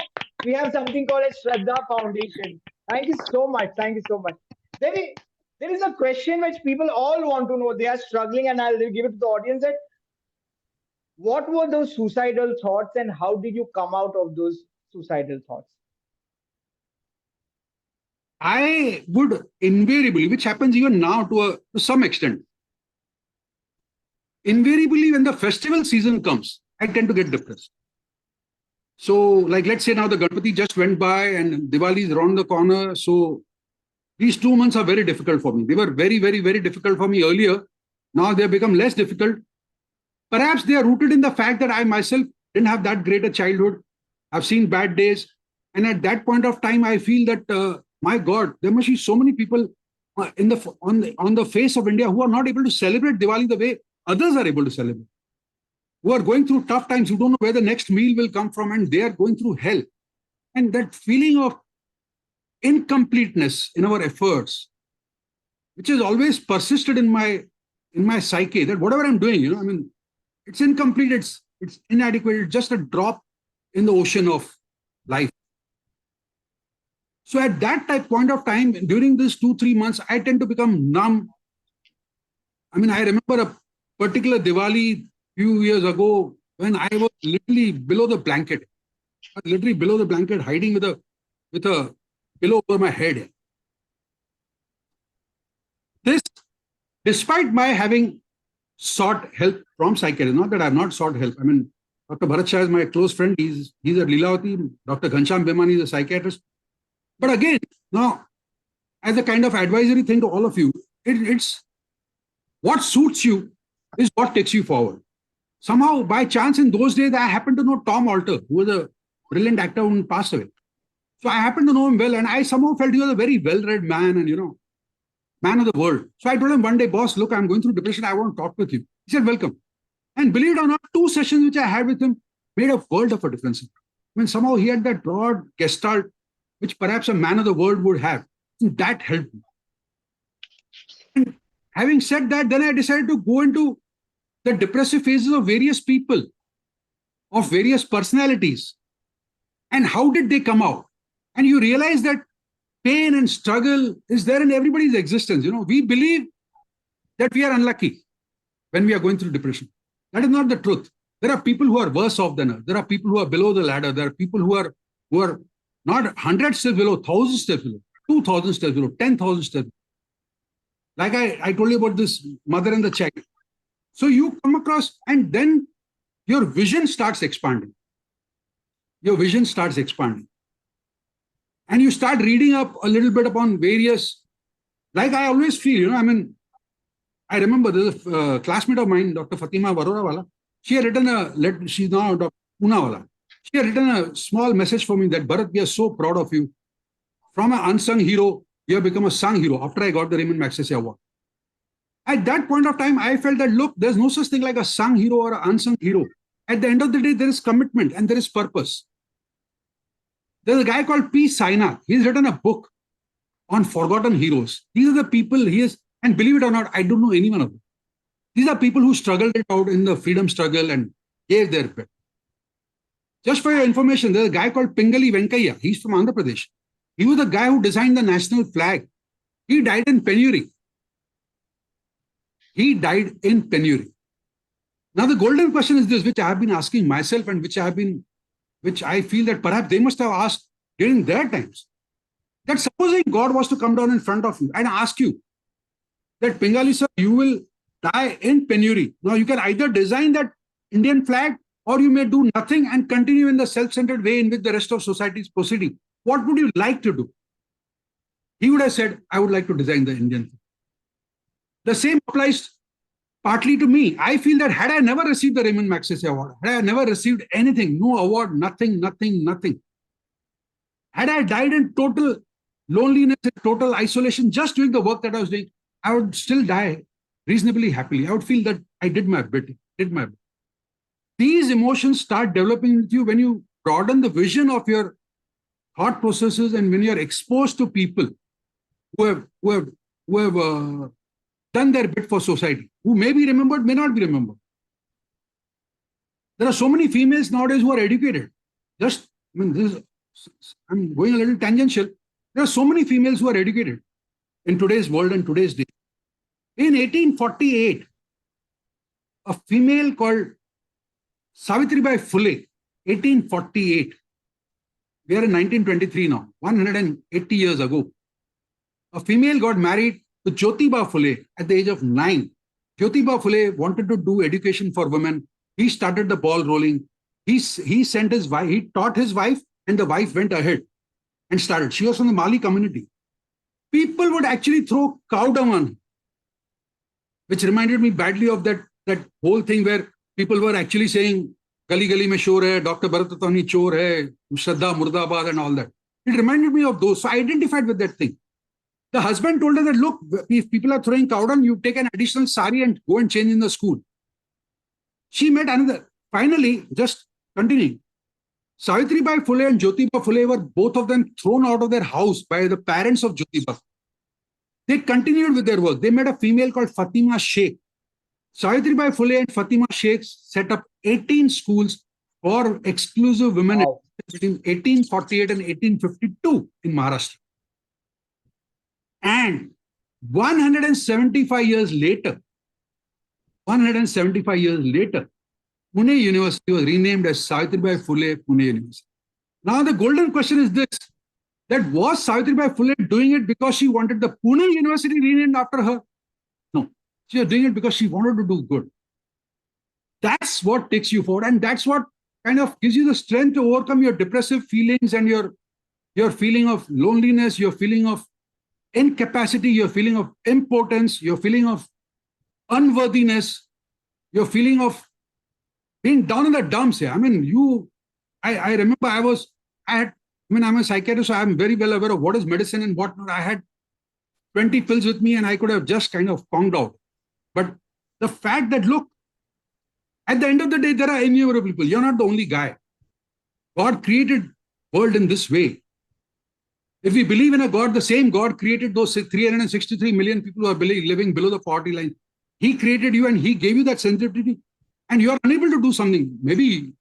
we have something called a Shraddha Foundation. Thank you so much. Thank you so much. There is a question which people all want to know. They are struggling, and I'll give it to the audience that what were those suicidal thoughts and how did you come out of those suicidal thoughts? I would invariably, which happens even now to some extent, invariably when the festival season comes, I tend to get depressed. So, like, let's say now the Ganpati just went by and Diwali is around the corner. So these 2 months are very difficult for me. They were very, very, very difficult for me earlier. Now they have become less difficult. Perhaps they are rooted in the fact that I myself didn't have that great a childhood. I've seen bad days. And at that point of time, I feel that, my God, there must be so many people on the face of India who are not able to celebrate Diwali the way others are able to celebrate. Who are going through tough times, who don't know where the next meal will come from, and they are going through hell. And that feeling of incompleteness in our efforts, which has always persisted in my psyche, that whatever I'm doing, you know, I mean, it's incomplete, it's inadequate, it's just a drop in the ocean of life. So at that point of time, during this 2-3 months, I tend to become numb. I mean, I remember a particular Diwali few years ago when I was literally below the blanket, hiding with a pillow over my head. This, despite my having sought help from psychiatrists, not that I have not sought help. I mean, Dr. Bharat Shah is my close friend. He's at Leelavati. Dr. Ghanshyam Bhimani is a psychiatrist. But again, now, as a kind of advisory thing to all of you, it's what suits you is what takes you forward. Somehow, by chance, in those days, I happened to know Tom Alter, who was a brilliant actor who passed away. So I happened to know him well, and I somehow felt he was a very well-read man and, you know, man of the world. So I told him one day, boss, look, I'm going through depression. I want to talk with you. He said, welcome. And believe it or not, 2 sessions which I had with him made a world of a difference. I mean, somehow he had that broad gestalt, which perhaps a man of the world would have. And that helped me. And having said that, then I decided to go into the depressive phases of various people, of various personalities. And how did they come out? And you realize that pain and struggle is there in everybody's existence. You know, we believe that we are unlucky when we are going through depression. That is not the truth. There are people who are worse off than us. There are people who are below the ladder. There are people who are not 100 steps below, 1,000 steps below, 2,000 steps below, 10,000 steps. Like I told you about this mother and the child. So you come across, and then your vision starts expanding. Your vision starts expanding. And you start reading up a little bit upon various, like I always feel, you know, I mean, I remember there's a classmate of mine, Dr. Fatima Varorawala. She had written a letter, she's now Dr. Poonawala. She had written a small message for me that, Bharat, we are so proud of you. From an unsung hero, you have become a sung hero after I got the Raymond Magsaysay Award. At that point of time, I felt that, look, there's no such thing like a sung hero or an unsung hero. At the end of the day, there is commitment and there is purpose. There's a guy called P. Sainath. He's written a book on forgotten heroes. These are the people he is, and believe it or not, I don't know any one of them. These are people who struggled it out in the freedom struggle and gave their bit. Just for your information, there's a guy called Pingali Venkayya. He's from Andhra Pradesh. He was the guy who designed the national flag. He died in penury. He died in penury. Now, the golden question is this, which I have been asking myself and which I feel that perhaps they must have asked during their times. That supposing God was to come down in front of you and ask you that, Pingali sir, you will die in penury. Now, you can either design that Indian flag or you may do nothing and continue in the self-centered way in which the rest of society is proceeding. What would you like to do? He would have said, I would like to design the Indian flag. The same applies partly to me. I feel that had I never received the Raymond Magsaysay Award, had I never received anything, no award, nothing, had I died in total loneliness, in total isolation, just doing the work that I was doing, I would still die reasonably happily. I would feel that I did my bit. These emotions start developing with you when you broaden the vision of your thought processes and when you're exposed to people who have done their bit for society, who may be remembered, may not be remembered. There are so many females nowadays who are educated. I'm going a little tangential. There are so many females who are educated in today's world and today's day. In 1848, a female called Savitribai Phule, 1848. We are in 1923 now, 180 years ago. A female got married to Jyotiba Phule at the age of 9. Jyotiba Phule wanted to do education for women. He started the ball rolling. He sent his wife, he taught his wife, and the wife went ahead and started. She was from the Mali community. People would actually throw cow dung on her, which reminded me badly of that whole thing where people were actually saying, Gali Gali mein shor hai, Dr. Bharat Smitha chor hai, Shraddha Murdabad and all that. It reminded me of those. So I identified with that thing. The husband told her that, look, if people are throwing cow dung, you take an additional sari and go and change in the school. She met another. Finally, just continuing. Savitribai Phule and Jyotiba Phule were both of them thrown out of their house by the parents of Jyotiba. They continued with their work. They met a female called Fatima Sheikh. Savitribai Phule and Fatima Sheikh set up 18 schools for exclusive women between 1848 and 1852 in Maharashtra. And 175 years later, Pune University was renamed as Savitribai Phule Pune University. Now the golden question is this, that was Savitribai Phule doing it because she wanted the Pune University renamed after her? No, she was doing it because she wanted to do good. That's what takes you forward, and that's what kind of gives you the strength to overcome your depressive feelings and your feeling of loneliness, your feeling of incapacity, your feeling of impotence, your feeling of unworthiness, your feeling of being down in the dumps here. I mean, I remember I'm a psychiatrist, so I'm very well aware of what is medicine and what not. I had 20 pills with me and I could have just kind of conked out. But the fact that, look, at the end of the day, there are innumerable people. You're not the only guy. God created the world in this way. If we believe in a God, the same God created those 363 million people who are living below the poverty line. He created you and he gave you that sensitivity. And you are unable to do something. Maybe you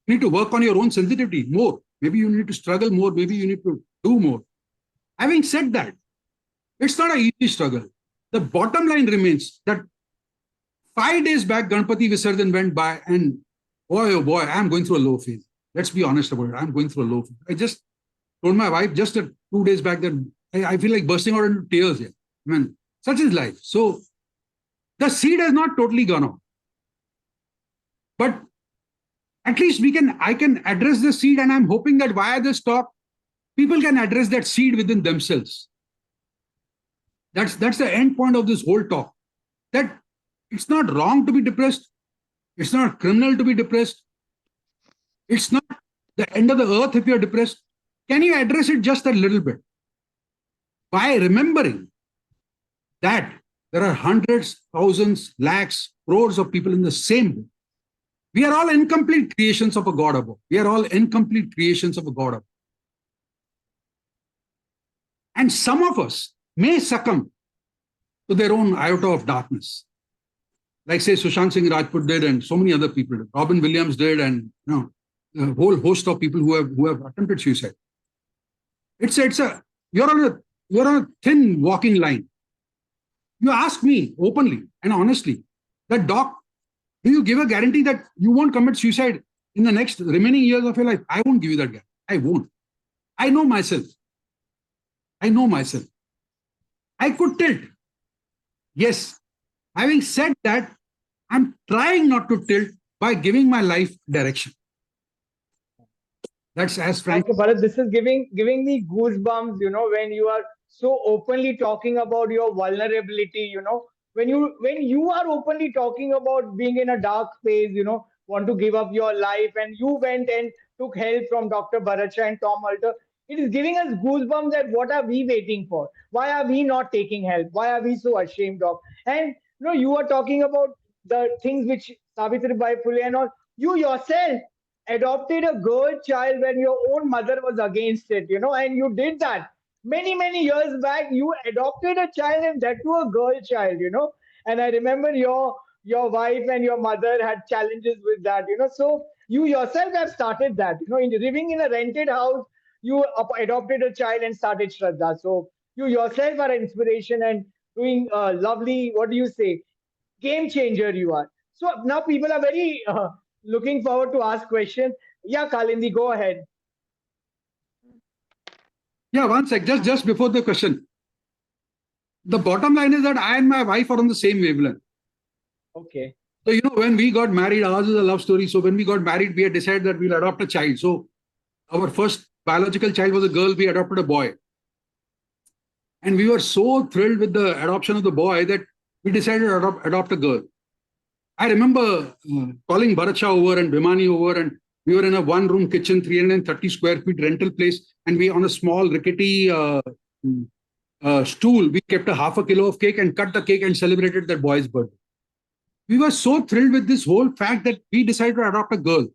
need to work on your own sensitivity more. Maybe you need to struggle more. Maybe you need to do more. Having said that, it's not an easy struggle. The bottom line remains that 5 days back, Ganpati Visarjan went by and boy, oh boy, I'm going through a low phase. Let's be honest about it. I'm going through a low phase. I just told my wife just 2 days back that I feel like bursting out into tears here. I mean, such is life. So the seed has not totally gone out. But at least I can address the seed, and I'm hoping that via this talk, people can address that seed within themselves. That's the end point of this whole talk. That it's not wrong to be depressed. It's not criminal to be depressed. It's not the end of the earth if you're depressed. Can you address it just a little bit? By remembering that there are hundreds, thousands, lakhs, crores of people in the same boat. We are all incomplete creations of a God above. We are all incomplete creations of a God above. And some of us may succumb to their own iota of darkness. Like say Sushant Singh Rajput did, and so many other people did. Robin Williams did, and a whole host of people who have attempted suicide. You're on a thin walking line. You ask me openly and honestly that, doc, do you give a guarantee that you won't commit suicide in the next remaining years of your life? I won't give you that guarantee. I won't. I know myself. I could tilt. Yes. Having said that, I'm trying not to tilt by giving my life direction. That's as frank. Okay, Bharat, this is giving me goosebumps, when you are so openly talking about your vulnerability, when you are openly talking about being in a dark phase, want to give up your life, and you went and took help from Dr. Bharat and Tom Alter. It is giving us goosebumps that what are we waiting for? Why are we not taking help? Why are we so ashamed of? And you are talking about the things which Savitribai Phule and all. You yourself adopted a girl child when your own mother was against it, and you did that many years back. You adopted a child, and that to a girl child, and I remember your wife and your mother had challenges with that, so you yourself have started that, in living in a rented house. You adopted a child and started Shraddha. So you yourself are an inspiration and doing lovely, what do you say, game changer you are. So now people are very looking forward to ask questions. Yeah, Kalindi, go ahead. Yeah, one sec. Just before the question. The bottom line is that I and my wife are on the same wavelength. Okay. So, when we got married, ours is a love story. So when we got married, we had decided that we'll adopt a child. So our first biological child was a girl. We adopted a boy. And we were so thrilled with the adoption of the boy that we decided to adopt a girl. I remember calling Bharat Shah over and Bhimani over, and we were in a one-room kitchen, 330 square feet rental place, and we on a small rickety stool, we kept a half a kilo of cake and cut the cake and celebrated that boy's birthday. We were so thrilled with this whole fact that we decided to adopt a girl.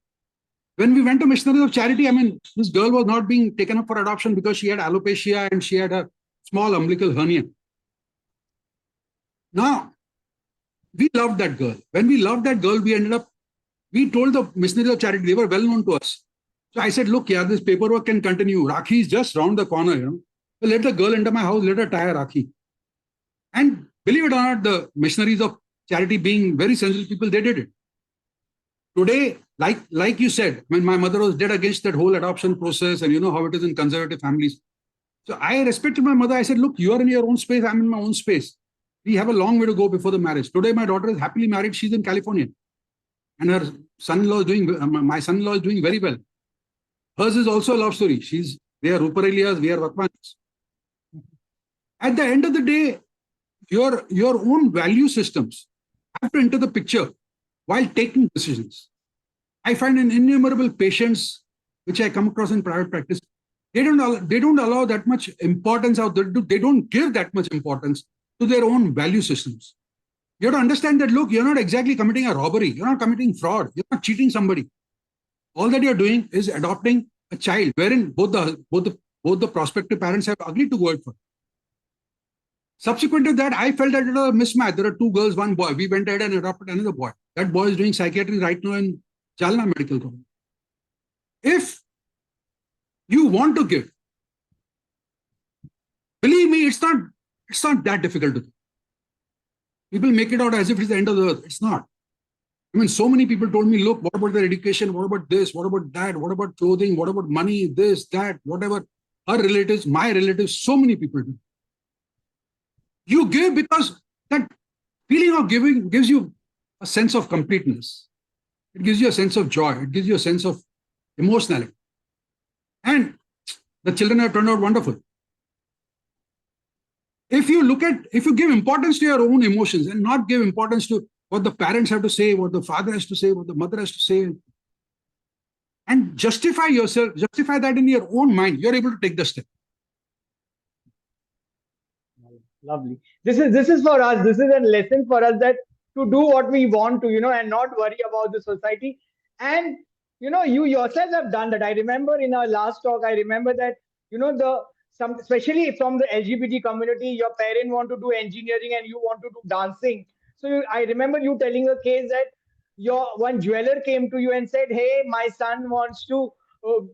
When we went to Missionaries of Charity, this girl was not being taken up for adoption because she had alopecia and she had a small umbilical hernia. Now, we loved that girl. When we loved that girl, we told the Missionaries of Charity, they were well known to us. So I said, look, this paperwork can continue. Rakhi is just round the corner, So let the girl enter my house, let her tie a Rakhi. And believe it or not, the Missionaries of Charity, being very sensitive people, they did it. Today, like you said, when my mother was dead against that whole adoption process, and you know how it is in conservative families. So I respected my mother. I said, look, you are in your own space, I'm in my own space. We have a long way to go before the marriage. Today, my daughter is happily married. She's in California. And her son-in-law is my son-in-law is doing very well. Hers is also a love story. They are Ruparelias, we are Vatwanis. At the end of the day, your own value systems have to enter the picture while taking decisions. I find an innumerable patients which I come across in private practice. They don't allow that much importance out there. They don't give that much importance to their own value systems. You have to understand that, look, you're not exactly committing a robbery. You're not committing fraud. You're not cheating somebody. All that you're doing is adopting a child wherein both the prospective parents have agreed to go out for. Subsequent to that, I felt that it was a mismatch. There are two girls, one boy. We went ahead and adopted another boy. That boy is doing psychiatry right now in Jalna Medical College. If you want to give, believe me, it's not that difficult to do. People make it out as if it's the end of the earth. It's not. So many people told me, look, what about their education? What about this? What about that? What about clothing? What about money? This, that, whatever. Her relatives, my relatives, so many people do. You give because that feeling of giving gives you a sense of completeness. It gives you a sense of joy. It gives you a sense of emotionality. And the children have turned out wonderful. If you give importance to your own emotions and not give importance to what the parents have to say, what the father has to say, what the mother has to say, and justify that in your own mind, you're able to take the step. Lovely. This is for us. This is a lesson for us that to do what we want to, and not worry about the society. And, you yourself have done that. I remember in our last talk, I remember that, the especially from the LGBT community, your parent want to do engineering and you want to do dancing. So I remember you telling a case that your one jeweler came to you and said, "Hey, my son wants to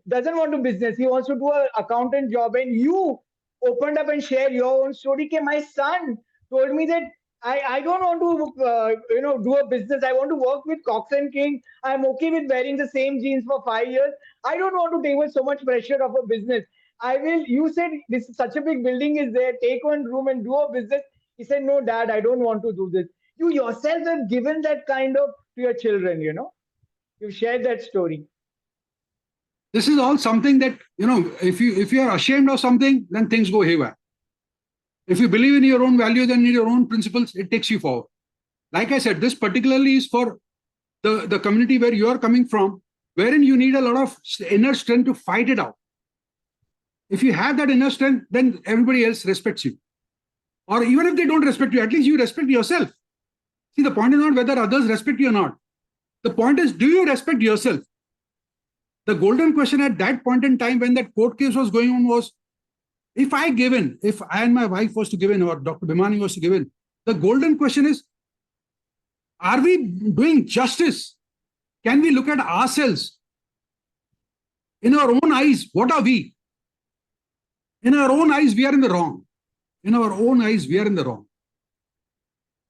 doesn't want to business. He wants to do an accountant job," and you opened up and shared your own story. Okay, my son told me that I don't want to do a business. I want to work with Cox and King. I'm okay with wearing the same jeans for 5 years. I don't want to take with so much pressure of a business. I will. You said this is such a big building is there. Take one room and do a business. He said, "No, Dad, I don't want to do this." You yourself have given that kind of to your children. You shared that story. This is all something that, if you are ashamed of something, then things go haywire. If you believe in your own values and in your own principles, it takes you forward. Like I said, this particularly is for the community where you are coming from, wherein you need a lot of inner strength to fight it out. If you have that inner strength, then everybody else respects you. Or even if they don't respect you, at least you respect yourself. See, the point is not whether others respect you or not. The point is, do you respect yourself? The golden question at that point in time when that court case was going on was, if I and my wife was to give in, or Dr. Bhimani was to give in, the golden question is, are we doing justice? Can we look at ourselves? In our own eyes, what are we? In our own eyes, we are in the wrong. In our own eyes, we are in the wrong.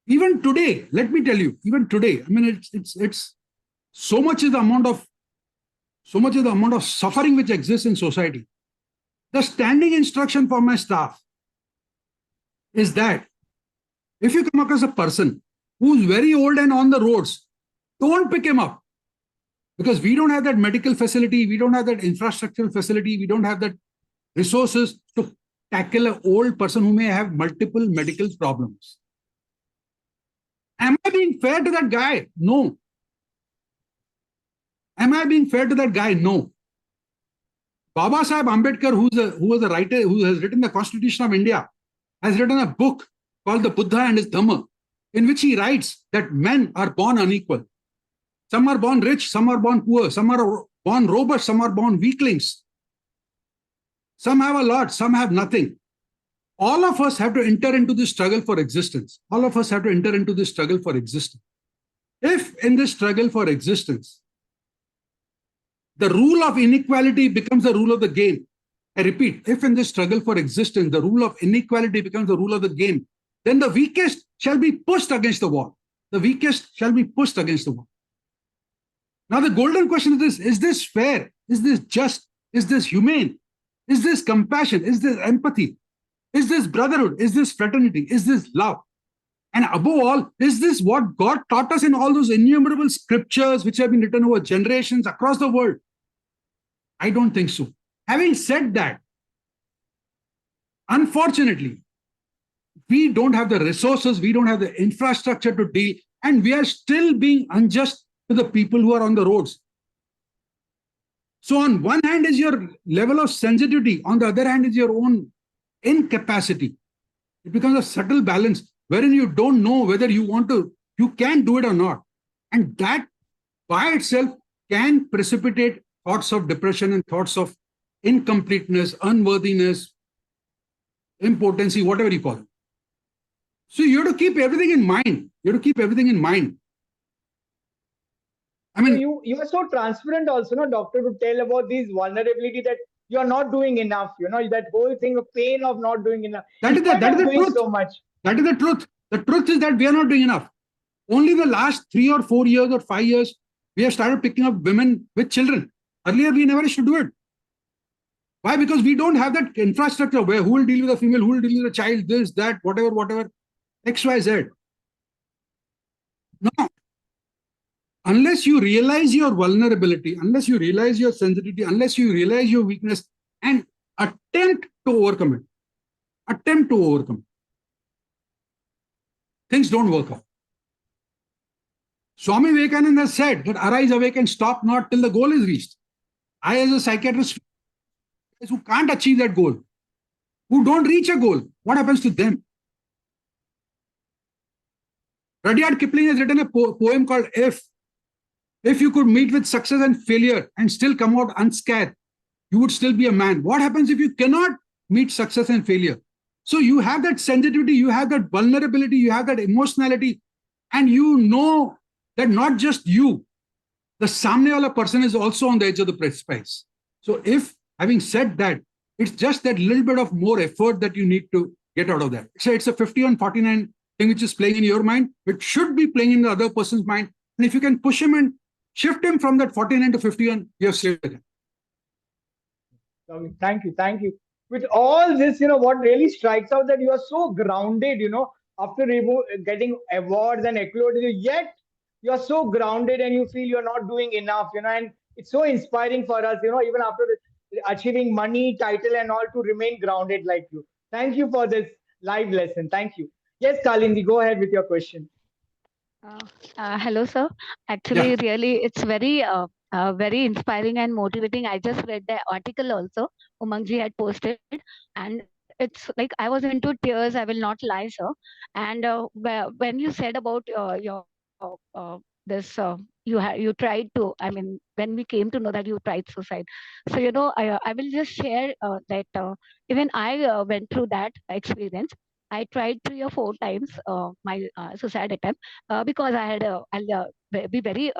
Even today, let me tell you, even today, I mean, it's so much is the amount of suffering which exists in society. The standing instruction for my staff is that if you come across a person who's very old and on the roads, don't pick him up. Because we don't have that medical facility, we don't have that infrastructural facility, we don't have that resources to tackle an old person who may have multiple medical problems. Am I being fair to that guy? No. Am I being fair to that guy? No. Baba Sahib Ambedkar, who was a writer, who has written the Constitution of India, has written a book called The Buddha and His Dhamma, in which he writes that men are born unequal. Some are born rich, some are born poor, some are born robust, some are born weaklings. Some have a lot, some have nothing. All of us have to enter into this struggle for existence. All of us have to enter into this struggle for existence. If in this struggle for existence, the rule of inequality becomes the rule of the game. I repeat, if in this struggle for existence, the rule of inequality becomes the rule of the game, then the weakest shall be pushed against the wall. The weakest shall be pushed against the wall. Now the golden question is this fair? Is this just? Is this humane? Is this compassion? Is this empathy? Is this brotherhood? Is this fraternity? Is this love? And above all, is this what God taught us in all those innumerable scriptures which have been written over generations across the world? I don't think so. Having said that, unfortunately, we don't have the resources, we don't have the infrastructure to deal, and we are still being unjust to the people who are on the roads. So on one hand is your level of sensitivity, on the other hand is your own incapacity. It becomes a subtle balance wherein you don't know whether you can do it or not. And that by itself can precipitate thoughts of depression and thoughts of incompleteness, unworthiness, impotency, whatever you call it. So you have to keep everything in mind. You have to keep everything in mind. I mean, you are so transparent also, no, doctor, to tell about these vulnerability that you're not doing enough. That whole thing of pain of not doing enough. That is the truth. So much. That is the truth. The truth is that we are not doing enough. Only the last 3 or 4 years or 5 years, we have started picking up women with children. Earlier, we never used to do it. Why? Because we don't have that infrastructure where who will deal with a female, who will deal with a child, this, that, whatever, X, Y, Z. No. Unless you realize your vulnerability, unless you realize your sensitivity, unless you realize your weakness and attempt to overcome it, things don't work out. Swami Vivekananda said that arise, awake and stop not till the goal is reached. I, as a psychiatrist, who can't achieve that goal, who don't reach a goal, what happens to them? Rudyard Kipling has written a poem called If you could meet with success and failure and still come out unscathed, you would still be a man. What happens if you cannot meet success and failure. So you have that sensitivity, you have that vulnerability, you have that emotionality, and you know that not just you, the samne wala person is also on the edge of the precipice. So if, having said that, it's just that little bit of more effort that you need to get out of that. So it's a 50 on 49 thing which is playing in your mind, which should be playing in the other person's mind. And if you can push him and shift him from that 49 to 51, you have saved again. Thank you. Thank you. With all this, what really strikes out that you are so grounded, after getting awards and accolades, yet you are so grounded and you feel you're not doing enough, and it's so inspiring for us, even after achieving money, title, and all, to remain grounded like you. Thank you for this live lesson. Thank you. Yes, Kalindi, go ahead with your question. Uh, Hello, sir. Yeah. Actually, really, it's very inspiring and motivating. I just read the article also Umangji had posted, and it's like I was into tears. I will not lie, sir. And when you said about your this, you tried to. I mean, when we came to know that you tried suicide, so I will just share that even I went through that experience. I tried 3 or 4 times my suicide attempt because I'll be very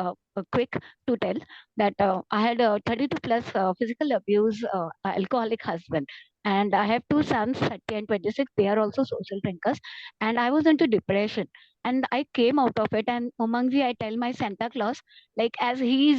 quick to tell that I had 32 plus physical abuse alcoholic husband. And I have 2 sons, 30 and 26. They are also social drinkers. And I was into depression. And I came out of it. And Umangji, I tell my Santa Claus, like as he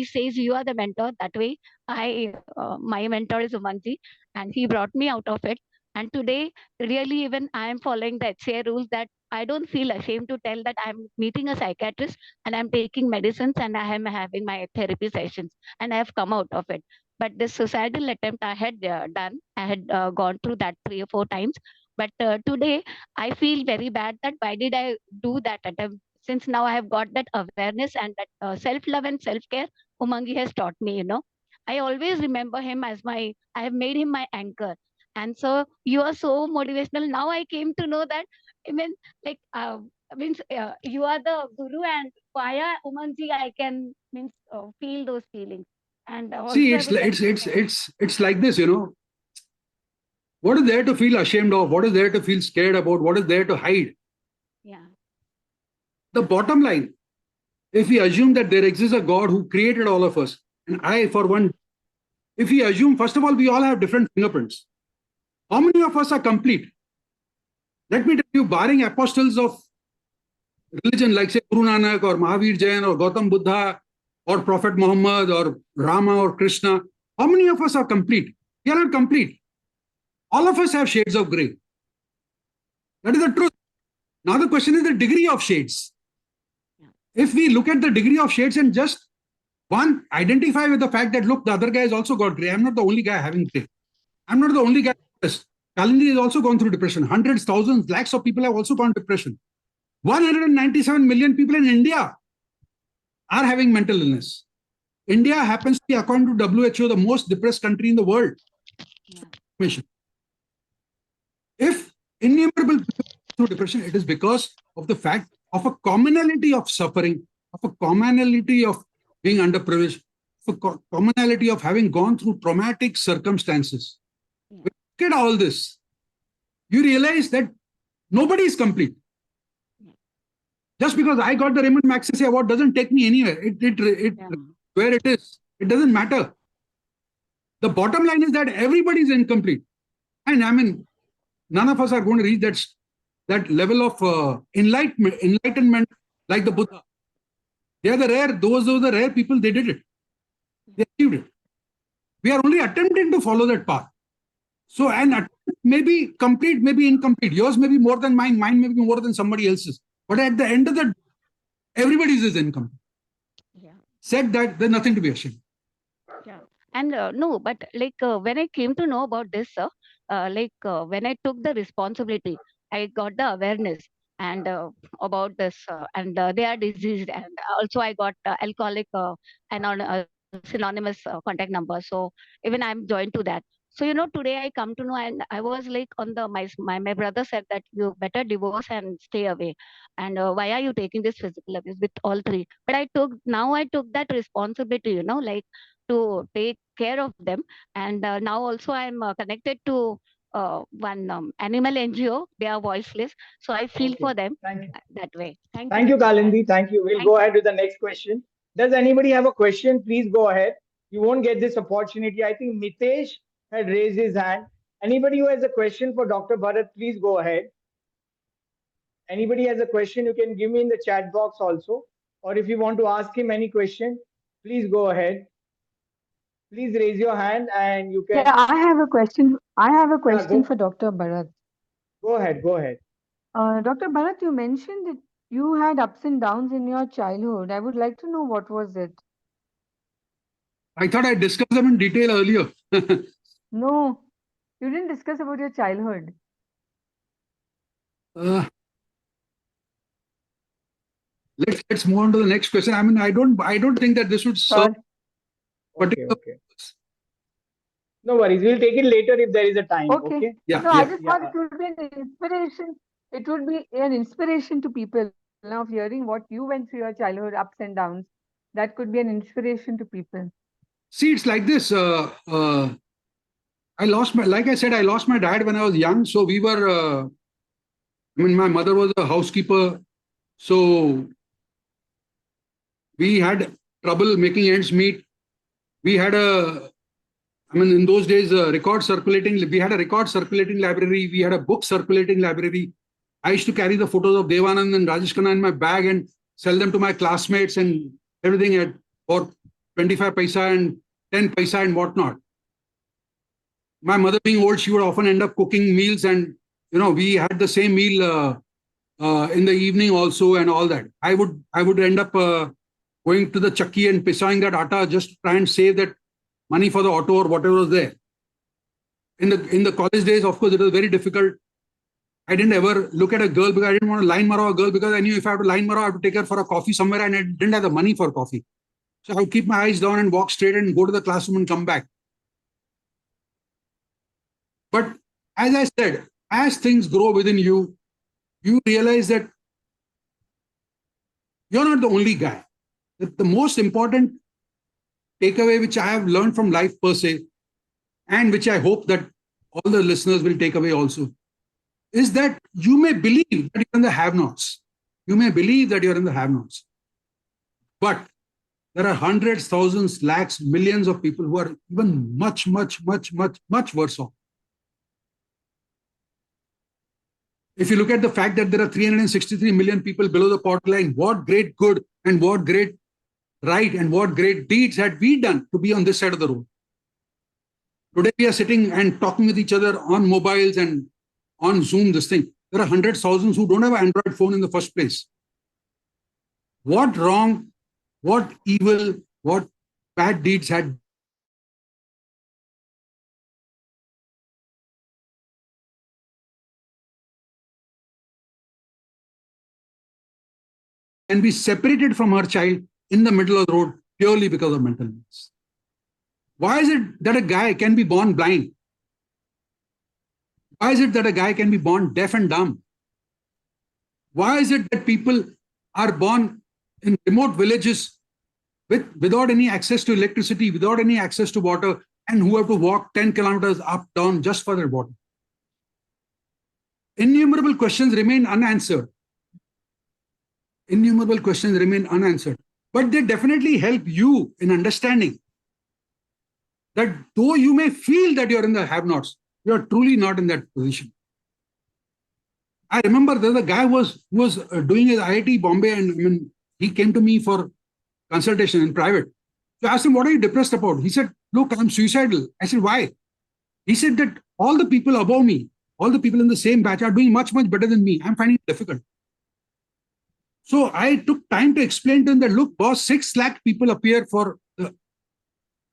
says, you are the mentor. That way, my mentor is Umangji. And he brought me out of it. And today, really, even I am following the HCA rules that I don't feel ashamed to tell that I'm meeting a psychiatrist and I'm taking medicines and I am having my therapy sessions and I have come out of it. But this suicidal attempt I had done, I had gone through that 3 or 4 times. But today I feel very bad that why did I do that attempt? Since now I have got that awareness and that self love and self care, Umangi has taught me. I always remember him as I have made him my anchor. And so you are so motivational. Now I came to know that, I mean, like, means you are the guru, and via Umanji, I can means feel those feelings. And See, also, I it's would like- like to it's like this, What is there to feel ashamed of? What is there to feel scared about? What is there to hide? yeah, The bottom line, if we assume that there exists a God who created all of us, and I, for one, if we assume, first of all, we all have different fingerprints. How many of us are complete? Let me tell you, barring apostles of religion like, say, Guru Nanak or Mahavir Jain or Gautam Buddha or Prophet Muhammad or Rama or Krishna, how many of us are complete? We are not complete. All of us have shades of gray. That is the truth. Now the question is the degree of shades. If we look at the degree of shades and just one, identify with the fact that, look, the other guy has also got gray. I'm not the only guy having gray. I'm not the only guy. Kalindi has also gone through depression. Hundreds, thousands, lakhs of people have also gone through depression. 197 million people in India are having mental illness. India happens to be, according to WHO, the most depressed country in the world. yeah, If innumerable people through depression, it is because of the fact of a commonality of suffering, of a commonality of being underprivileged, of a commonality of having gone through traumatic circumstances. yeah, When you look at all this, you realize that nobody is complete. Just because I got the Raymond Magsaysay Award doesn't take me anywhere. yeah, Where it is, it doesn't matter. The bottom line is that everybody is incomplete. And I mean, none of us are going to reach that level of enlightenment like the Buddha. They are the rare, those are the rare people, they did it. They achieved it. We are only attempting to follow that path. So, and maybe complete, maybe incomplete. Yours may be more than mine may be more than somebody else's. But at the end of the day, everybody's is incomplete. yeah. Said that, there's nothing to be ashamed. Yeah. And no, but like when I came to know about this, sir, when I took the responsibility, I got the awareness and about this, and they are diseased, and also I got alcoholic synonymous contact number. So even I'm joined to that. So today I come to know, and I was like on the my brother said that you better divorce and stay away, and why are you taking this physical abuse with all three? But I took that responsibility, like to take care of them. And now also I'm connected to one animal NGO. They are voiceless, so I feel Okay. for them Thank you. that way. Thank you, Thank you, Shraddha. Kalindi. Thank you. We'll Thank go you. ahead with the next question. Does anybody have a question? Please go ahead. You won't get this opportunity. I think Mitesh had raised his hand. Anybody who has a question for Dr. Bharat, please go ahead. Anybody has a question, you can give me in the chat box also. Or if you want to ask him any question, please go ahead. Please raise your hand and you Yeah, can, I have a question. I have a yeah, question for Dr. Bharat. go ahead, go ahead. Dr. Bharat, you mentioned that you had ups and downs in your childhood. I would like to know what was it? I thought I discussed them in detail earlier. No, you didn't discuss about your childhood. uh, let's move on to the next question. I mean, I don't think that this would serve Sorry. Okay, particular. okay. No worries. We'll take it later if there is a time. Okay. Okay. Yeah, No, I yeah. just Yeah. thought it would be an inspiration. It would be an inspiration to people now of hearing what you went through your childhood ups and downs. That could be an inspiration to people. See, it's like this. Like I said, I lost my dad when I was young. So we were, I mean, my mother was a housekeeper. So we had trouble making ends meet. We had in those days, we had a record circulating library. We had a book circulating library. I used to carry the photos of Devanand and Rajesh Khanna in my bag and sell them to my classmates and everything for 25 paisa and 10 paisa and whatnot. My mother being old, she would often end up cooking meals, and we had the same meal in the evening also and all that. I would end up going to the chakki and pisawing that atta just to try and save that money for the auto or whatever was there. In the college days, of course, it was very difficult. I didn't ever look at a girl because I didn't want to line maro a girl, because I knew if I had to line maro, I had to take her for a coffee somewhere, and I didn't have the money for coffee. So I would keep my eyes down and walk straight and go to the classroom and come back. But as I said, as things grow within you, you realize that you're not the only guy. The most important takeaway which I have learned from life per se, and which I hope that all the listeners will take away also, is that you may believe that you're in the have-nots. You may believe that you're in the have-nots. But there are hundreds, thousands, lakhs, millions of people who are even much, much, much, much, much worse off. If you look at the fact that there are 363 million people below the poverty line, what great good and what great right and what great deeds had we done to be on this side of the road? Today we are sitting and talking with each other on mobiles and on Zoom, this thing. There are hundreds, thousands who don't have an Android phone in the first place. What wrong, what evil, what bad deeds had can be separated from her child in the middle of the road purely because of mental illness? Why is it that a guy can be born blind? Why is it that a guy can be born deaf and dumb? Why is it that people are born in remote villages without any access to electricity, without any access to water, and who have to walk 10 kilometers up, down just for their water? Innumerable questions remain unanswered. Innumerable questions remain unanswered. But they definitely help you in understanding that though you may feel that you're in the have-nots, you're truly not in that position. I remember there's a guy who was doing his IIT Bombay, and he came to me for consultation in private. So I asked him, what are you depressed about? He said, look, I'm suicidal. I said, why? He said that all the people above me, all the people in the same batch are doing much, much better than me. I'm finding it difficult. So I took time to explain to him that, look, boss, 6 lakh people appear for the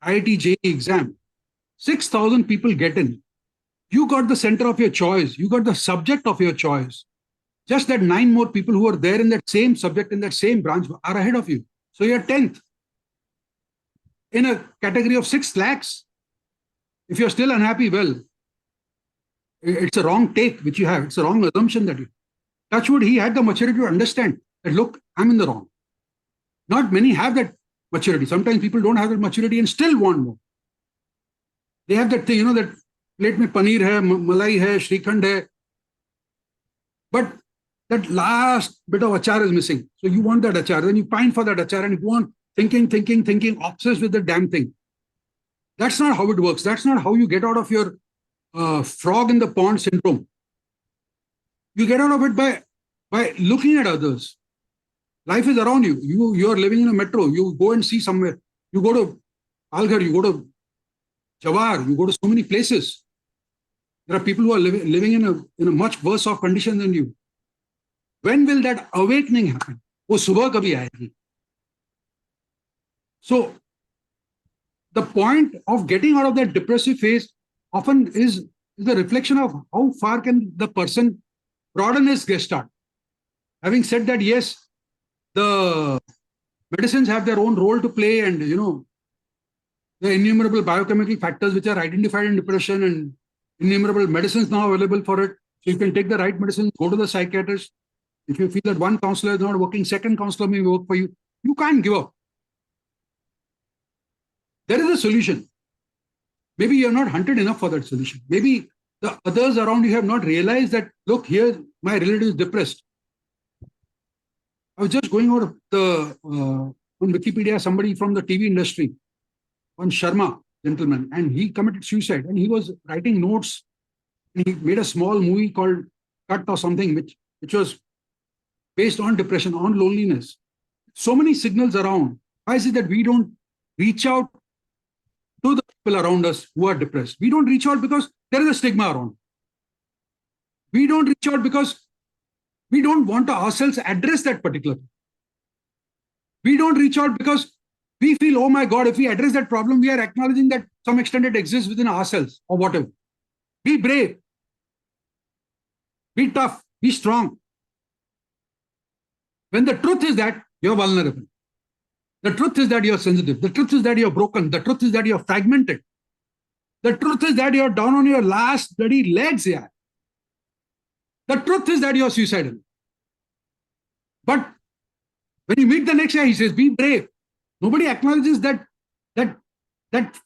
IIT JEE exam. 6,000 people get in. You got the center of your choice. You got the subject of your choice. Just that 9 more people who are there in that same subject, in that same branch, are ahead of you. So you're 10th in a category of 6 lakhs. If you're still unhappy, well, it's a wrong take which you have. It's a wrong assumption that you. Touchwood, he had the maturity to understand that, look, I'm in the wrong. Not many have that maturity. Sometimes people don't have that maturity and still want more. They have that thing, that plate mein paneer hai, malai hai, shrikhand hai. But that last bit of achar is missing. So you want that achar. Then you pine for that achar and you go on thinking, obsessed with the damn thing. That's not how it works. That's not how you get out of your frog in the pond syndrome. You get out of it by looking at others. Life is around you. You are living in a metro. You go and see somewhere. You go to Alghar, you go to Jawar, you go to so many places. There are people who are living in a much worse off condition than you. When will that awakening happen? वो सुबह कभी आएगी. So the point of getting out of that depressive phase often is the reflection of how far can the person broaden his gestalt. Having said that, yes, the medicines have their own role to play, and the innumerable biochemical factors which are identified in depression, and innumerable medicines now available for it. So you can take the right medicine, go to the psychiatrist. If you feel that one counselor is not working, second counselor may work for you. You can't give up. There is a solution. Maybe you have not hunted enough for that solution. Maybe the others around you have not realized that, look, here my relative is depressed. I was just going out of on Wikipedia, somebody from the TV industry, one Sharma gentleman, and he committed suicide, and he was writing notes. And he made a small movie called Cut or something, which was based on depression, on loneliness. So many signals around. Why is it that we don't reach out to the people around us who are depressed? We don't reach out because there is a stigma around. We don't reach out because we don't want to ourselves address that particular thing. We don't reach out because we feel, oh my God, if we address that problem, we are acknowledging that to some extent it exists within ourselves or whatever. Be brave. Be tough. Be strong. When the truth is that you're vulnerable. The truth is that you're sensitive. The truth is that you're broken. The truth is that you're fragmented. The truth is that you're down on your last bloody legs here. The truth is that you're suicidal. But when you meet the next guy, he says, be brave. Nobody acknowledges that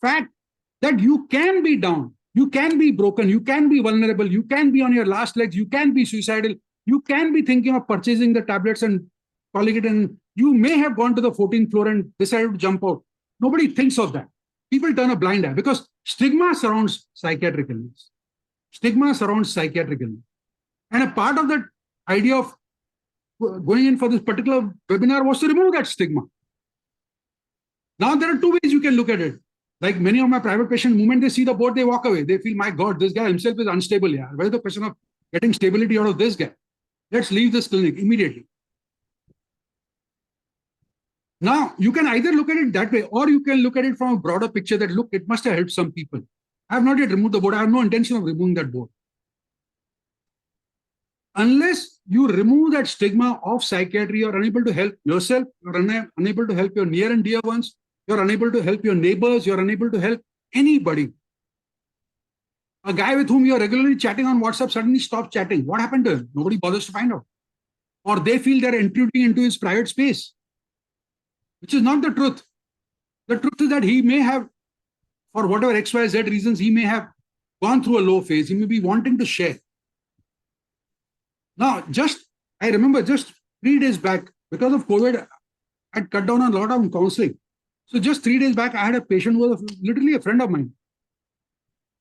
fact that you can be down. You can be broken. You can be vulnerable. You can be on your last legs. You can be suicidal. You can be thinking of purchasing the tablets and calling it, and you may have gone to the 14th floor and decided to jump out. Nobody thinks of that. People turn a blind eye because stigma surrounds psychiatric illness. Stigma surrounds psychiatric illness. And a part of that idea of going in for this particular webinar was to remove that stigma. Now there are two ways you can look at it. Like many of my private patients, the moment they see the board, they walk away. They feel, my God, this guy himself is unstable here. Where is the question of getting stability out of this guy? Let's leave this clinic immediately. Now, you can either look at it that way, or you can look at it from a broader picture that, look, it must have helped some people. I have not yet removed the board. I have no intention of removing that board. Unless you remove that stigma of psychiatry, you're unable to help yourself, you're unable to help your near and dear ones, you're unable to help your neighbors, you're unable to help anybody. A guy with whom you're regularly chatting on WhatsApp suddenly stops chatting. What happened to him? Nobody bothers to find out. Or they feel they're intruding into his private space, which is not the truth. The truth is that he may have, for whatever XYZ reasons, he may have gone through a low phase. He may be wanting to share. Now, I remember just 3 days back, because of COVID, I'd cut down on a lot of counseling. So just 3 days back, I had a patient who was literally a friend of mine.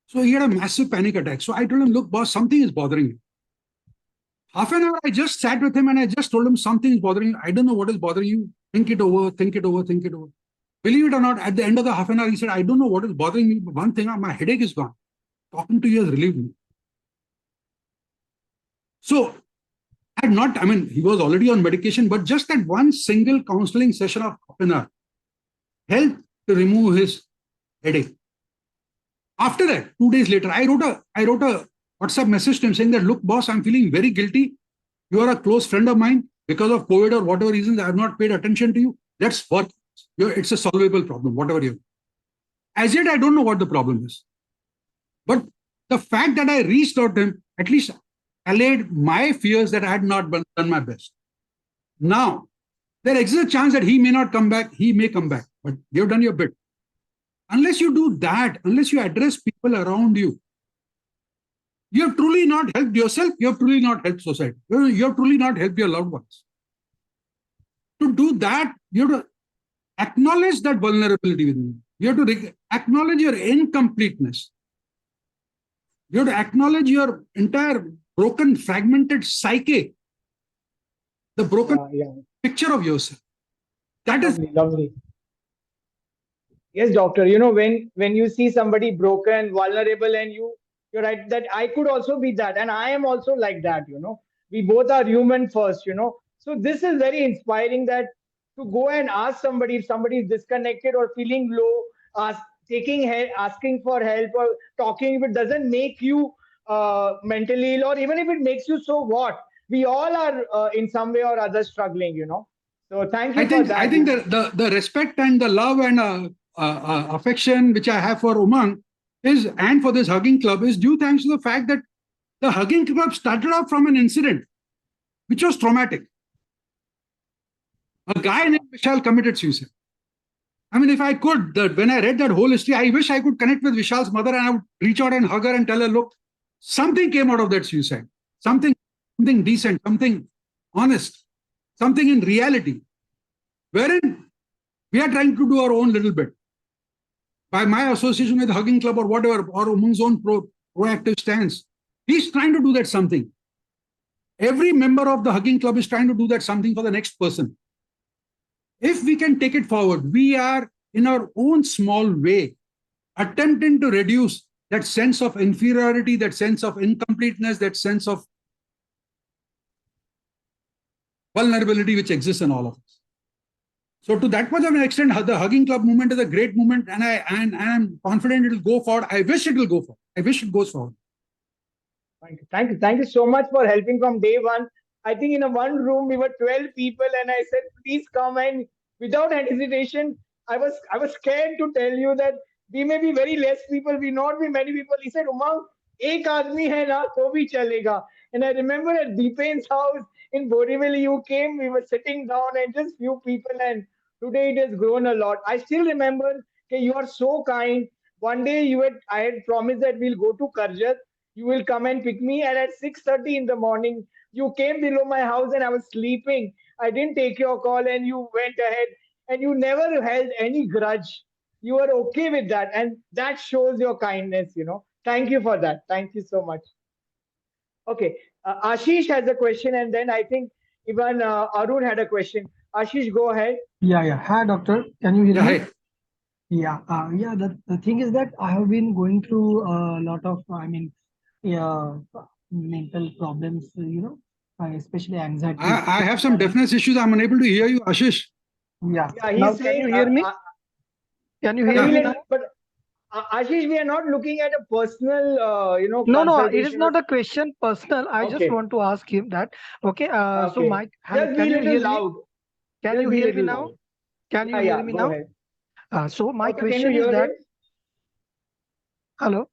So he had a massive panic attack. So I told him, look, boss, something is bothering you. Half an hour, I just sat with him and I just told him something is bothering you. I don't know what is bothering you. Think it over, think it over, think it over. Believe it or not, at the end of the half an hour, he said, I don't know what is bothering me, but one thing, my headache is gone. Talking to you has relieved me. So he was already on medication, but just that one single counseling session of half an hour helped to remove his headache. After that, 2 days later, I wrote a WhatsApp message to him saying that, look, boss, I'm feeling very guilty. You are a close friend of mine. Because of COVID or whatever reasons, I have not paid attention to you. Let's work. It's a solvable problem, whatever you have. As yet, I don't know what the problem is. But the fact that I reached out to him, at least allayed my fears that I had not done my best. Now, there exists a chance that he may not come back. He may come back. but you've done your bit. Unless you do that, unless you address people around you, you have truly not helped yourself, you have truly not helped society, you have truly not helped your loved ones. To do that, you have to acknowledge that vulnerability within you. You have to acknowledge your incompleteness. You have to acknowledge your entire broken, fragmented psyche, the broken picture of yourself. That lovely, lovely. Yes, doctor. You know, when you see somebody broken, vulnerable, and you're right that I could also be that, and I am also like that. You know, we both are human first. You know, so this is very inspiring that to go and ask somebody if somebody is disconnected or feeling low, taking help, asking for help, or talking. If it doesn't make you mentally ill, or even if it makes you, so what? We all are in some way or other struggling. You know. So thank you for that. I think the respect and the love and affection which I have for Umang is, and for this hugging club, is due thanks to the fact that the hugging club started off from an incident which was traumatic. A guy named Vishal committed suicide. I mean, if I could, when I read that whole history, I wish I could connect with Vishal's mother and I would reach out and hug her and tell her, look, something came out of that suicide. Something decent, something honest, something in reality, wherein we are trying to do our own little bit. By my association with Hugging Club or whatever, or Umang's own proactive stance, he's trying to do that something. Every member of the Hugging Club is trying to do that something for the next person. If we can take it forward, we are in our own small way attempting to reduce that sense of inferiority, that sense of incompleteness, that sense of vulnerability which exists in all of us. So to that much of an extent, the Hugging Club movement is a great movement, and I'm confident it will go forward. I wish it will go forward. I wish it goes forward. Thank you so much for helping from day one. I think in a one room we were 12 people, and I said, please come. And without hesitation, I was scared to tell you that we may be very less people, we not be many people. He said, Umang, ek aadmi hai na, to bhi chalega. And I remember at Deepen's house in Borivali, you came, we were sitting down and just few people, and today it has grown a lot. I still remember that you are so kind. One day I had promised that we'll go to Karjat. You will come and pick me, and at 6:30 in the morning, you came below my house and I was sleeping. I didn't take your call and you went ahead, and you never held any grudge. You were okay with that, and that shows your kindness, you know. Thank you for that. Thank you so much. Okay, Ashish has a question, and then I think even Arun had a question. Ashish, go ahead. Yeah. Hi, doctor. Can you hear me? Hi. Yeah. The thing is that I have been going through a lot of, mental problems, especially anxiety. I have some deafness issues. I'm unable to hear you, Ashish. Yeah. Yeah, he's Now, saying, can you hear me? Can you hear me now? But Ashish, we are not looking at a personal, No, it is consultation. not a question personal. I just Okay. want to ask him that. Okay. So, Okay. Mike, Just be can you little hear me? loud. Can Just you be hear me little now? loud. Can you Yeah, hear yeah, me go now? ahead. So, my Doctor, can question you is hear that. him? Hello.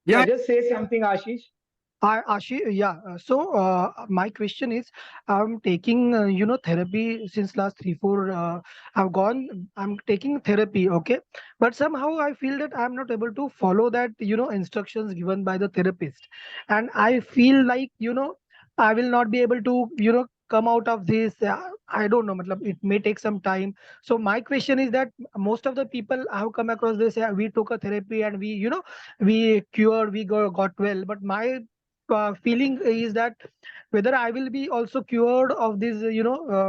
Yeah, just say something, Ashish. Ashi, yeah. So my question is, I'm taking therapy since last 3-4. I'm taking therapy, okay. But somehow I feel that I'm not able to follow that instructions given by the therapist, and I feel like I will not be able to come out of this. I don't know. Matlab, it may take some time. So my question is that most of the people I have come across this, we took a therapy and we cured, we got well. But my feeling is that whether I will be also cured of these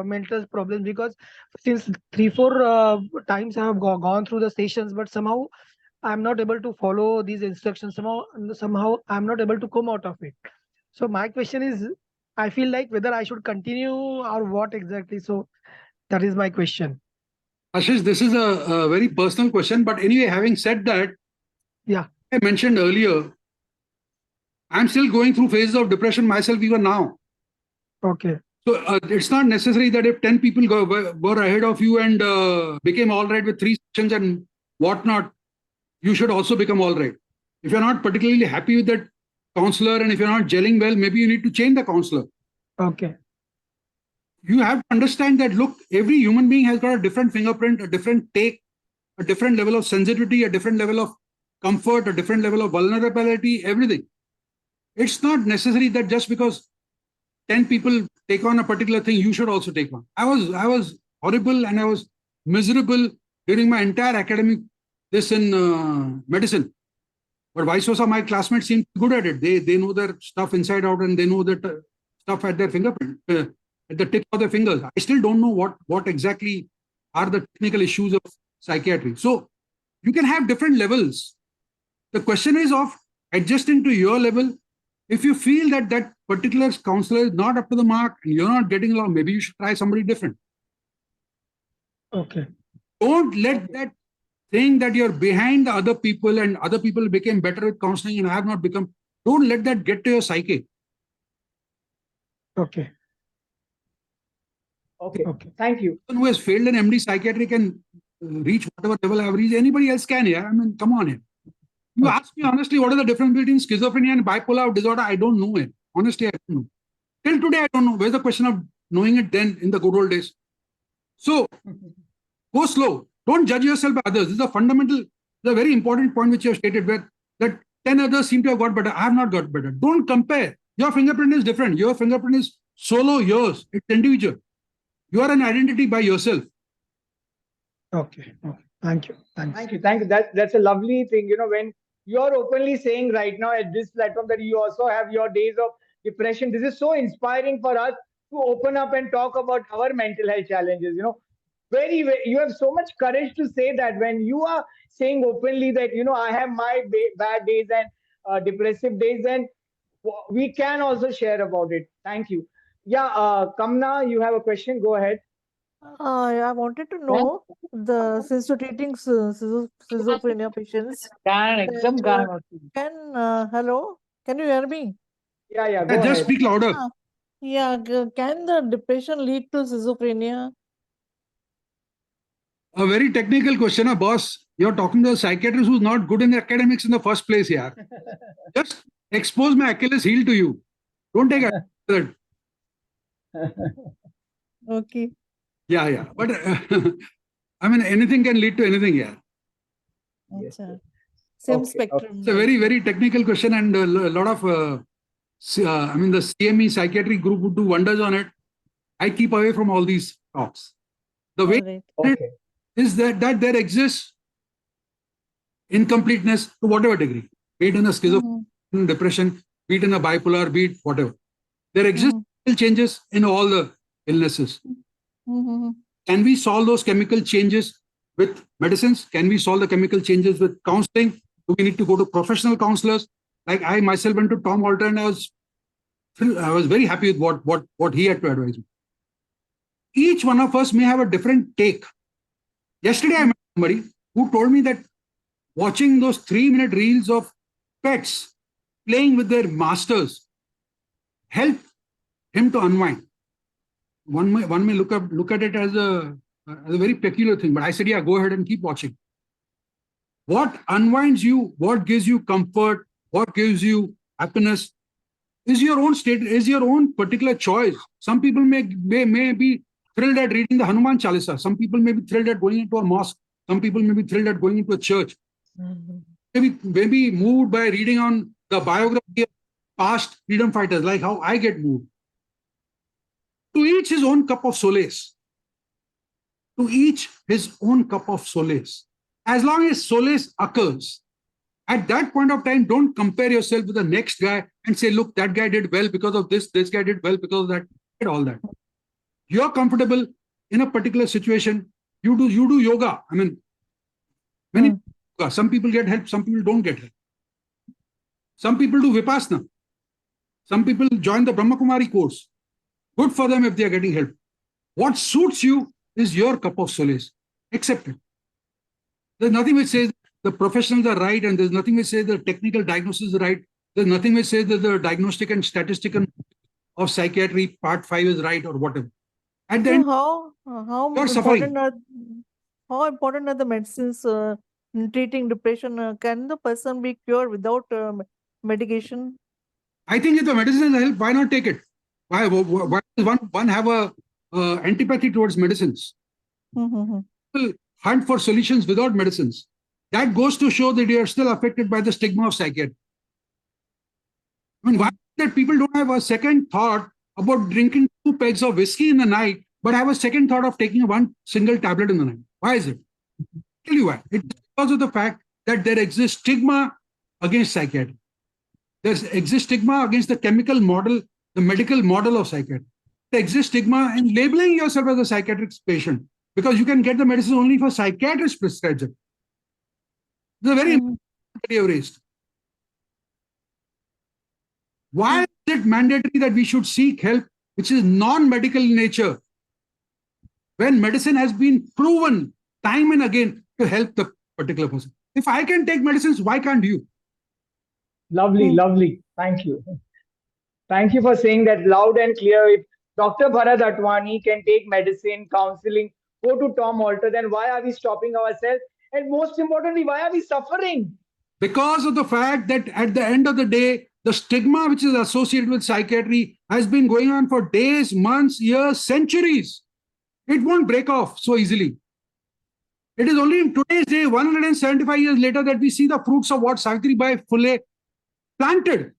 mental problems, because since 3-4 times I have gone through the sessions, but somehow I'm not able to follow these instructions. Somehow I'm not able to come out of it. So my question is, I feel like whether I should continue or what exactly. So that is my question. Ashish, this is a very personal question, but anyway, having said that, yeah, I mentioned earlier, I'm still going through phases of depression myself even now. Okay. So it's not necessary that if 10 people were ahead of you and became all right with 3 sessions and whatnot, you should also become all right. If you're not particularly happy with that counselor and if you're not gelling well, maybe you need to change the counselor. Okay. you have to understand that, look, every human being has got a different fingerprint, a different take, a different level of sensitivity, a different level of comfort, a different level of vulnerability, everything. It's not necessary that just because 10 people take on a particular thing, you should also take on. I was horrible and I was miserable during my entire academic this in medicine. But vice versa, my classmates seem good at it. They know their stuff inside out and they know that stuff at their fingerprint, at the tip of their fingers. I still don't know what exactly are the technical issues of psychiatry. So you can have different levels. The question is of adjusting to your level. If you feel that that particular counselor is not up to the mark and you're not getting along, maybe you should try somebody different. Okay. Don't let that thing that you're behind the other people and other people became better with counseling and I have not become, don't let that get to your psyche. Okay. Okay. Okay. Thank you. Someone who has failed an MD psychiatry can reach whatever level I've reached. Anybody else can, yeah? I mean, come on, yeah. You ask me honestly, what is the difference between schizophrenia and bipolar disorder? I don't know it. Honestly, I don't know. Till today, I don't know. Where's the question of knowing it then in the good old days? So, go slow. Don't judge yourself by others. This is a fundamental, the very important point which you have stated, where that 10 others seem to have got better. I have not got better. Don't compare. Your fingerprint is different. Your fingerprint is solo, yours. It's individual. You are an identity by yourself. Okay. Okay. Thank you. Thanks. Thank you. Thank you. That's a lovely thing. You know, when you're openly saying right now at this platform that you also have your days of depression, this is so inspiring for us to open up and talk about our mental health challenges. You know, you have so much courage to say that when you are saying openly that, you know, I have my bad days and depressive days, and we can also share about it. Thank you. Yeah, Kamna, you have a question. Go ahead. I wanted to know since you're treating schizophrenia patients, hello, can you hear me? Yeah, go Just ahead. speak louder. Can the depression lead to schizophrenia? A very technical question, boss. You're talking to a psychiatrist who's not good in academics in the first place, yeah. Just expose my Achilles heel to you. Don't take it. Okay. Yeah. But I mean, anything can lead to anything, yeah. Yes. Same Okay, spectrum. It's a very, very technical question, and a lot of, I mean, the CME psychiatry group would do wonders on it. I keep away from all these talks. The way Okay. is that there exists incompleteness to whatever degree, be it in a schizophrenia, depression, be it in a bipolar, be it whatever. There exist changes in all the illnesses. Can we solve those chemical changes with medicines? Can we solve the chemical changes with counseling? Do we need to go to professional counselors? Like I myself went to Tom Alter and I was very happy with what he had to advise me. Each one of us may have a different take. Yesterday, I met somebody who told me that watching those 3-minute reels of pets playing with their masters helped him to unwind. One may look at it as a very peculiar thing, but I said, yeah, go ahead and keep watching. What unwinds you, what gives you comfort, what gives you happiness is your own state, is your own particular choice. Some people may be thrilled at reading the Hanuman Chalisa. Some people may be thrilled at going into a mosque. Some people may be thrilled at going into a church. Maybe moved by reading on the biography of past freedom fighters, like how I get moved. To each his own cup of solace. To each his own cup of solace. As long as solace occurs, at that point of time, don't compare yourself with the next guy and say, look, that guy did well because of this guy did well because of that, did all that. You're comfortable in a particular situation, you do yoga. I mean, some people get help, some people don't get help. Some people do Vipassana. Some people join the Brahma Kumari course. Good for them if they are getting help. What suits you is your cup of solace. Accept it. There's nothing which says the professionals are right, and there's nothing which says the technical diagnosis is right. There's nothing which says that the diagnostic and statistical of psychiatry part 5 is right or whatever. At the end, how important are the medicines in treating depression? Can the person be cured without medication? I think if the medicine help, why not take it? Why does one have a antipathy towards medicines. People hunt for solutions without medicines. That goes to show that you are still affected by the stigma of psychiatry. I mean, why that people don't have a second thought about drinking 2 pegs of whiskey in the night, but have a second thought of taking one single tablet in the night? Why is it? I'll tell you why. It's because of the fact that there exists stigma against psychiatry. There exists stigma against the chemical model, the medical model of psychiatry. There exists stigma in labeling yourself as a psychiatric patient because you can get the medicine only for psychiatrist prescribed. It's a very important that you have raised. Why is it mandatory that we should seek help which is non-medical in nature when medicine has been proven time and again to help the particular person? If I can take medicines, why can't you? Lovely, lovely. Thank you. Thank you for saying that loud and clear. If Dr. Bharat Vatwani can take medicine, counseling, go to Tom Alter, then why are we stopping ourselves? And most importantly, why are we suffering? Because of the fact that at the end of the day, the stigma which is associated with psychiatry has been going on for days, months, years, centuries. It won't break off so easily. It is only in today's day, 175 years later, that we see the fruits of what Savitribai Phule planted.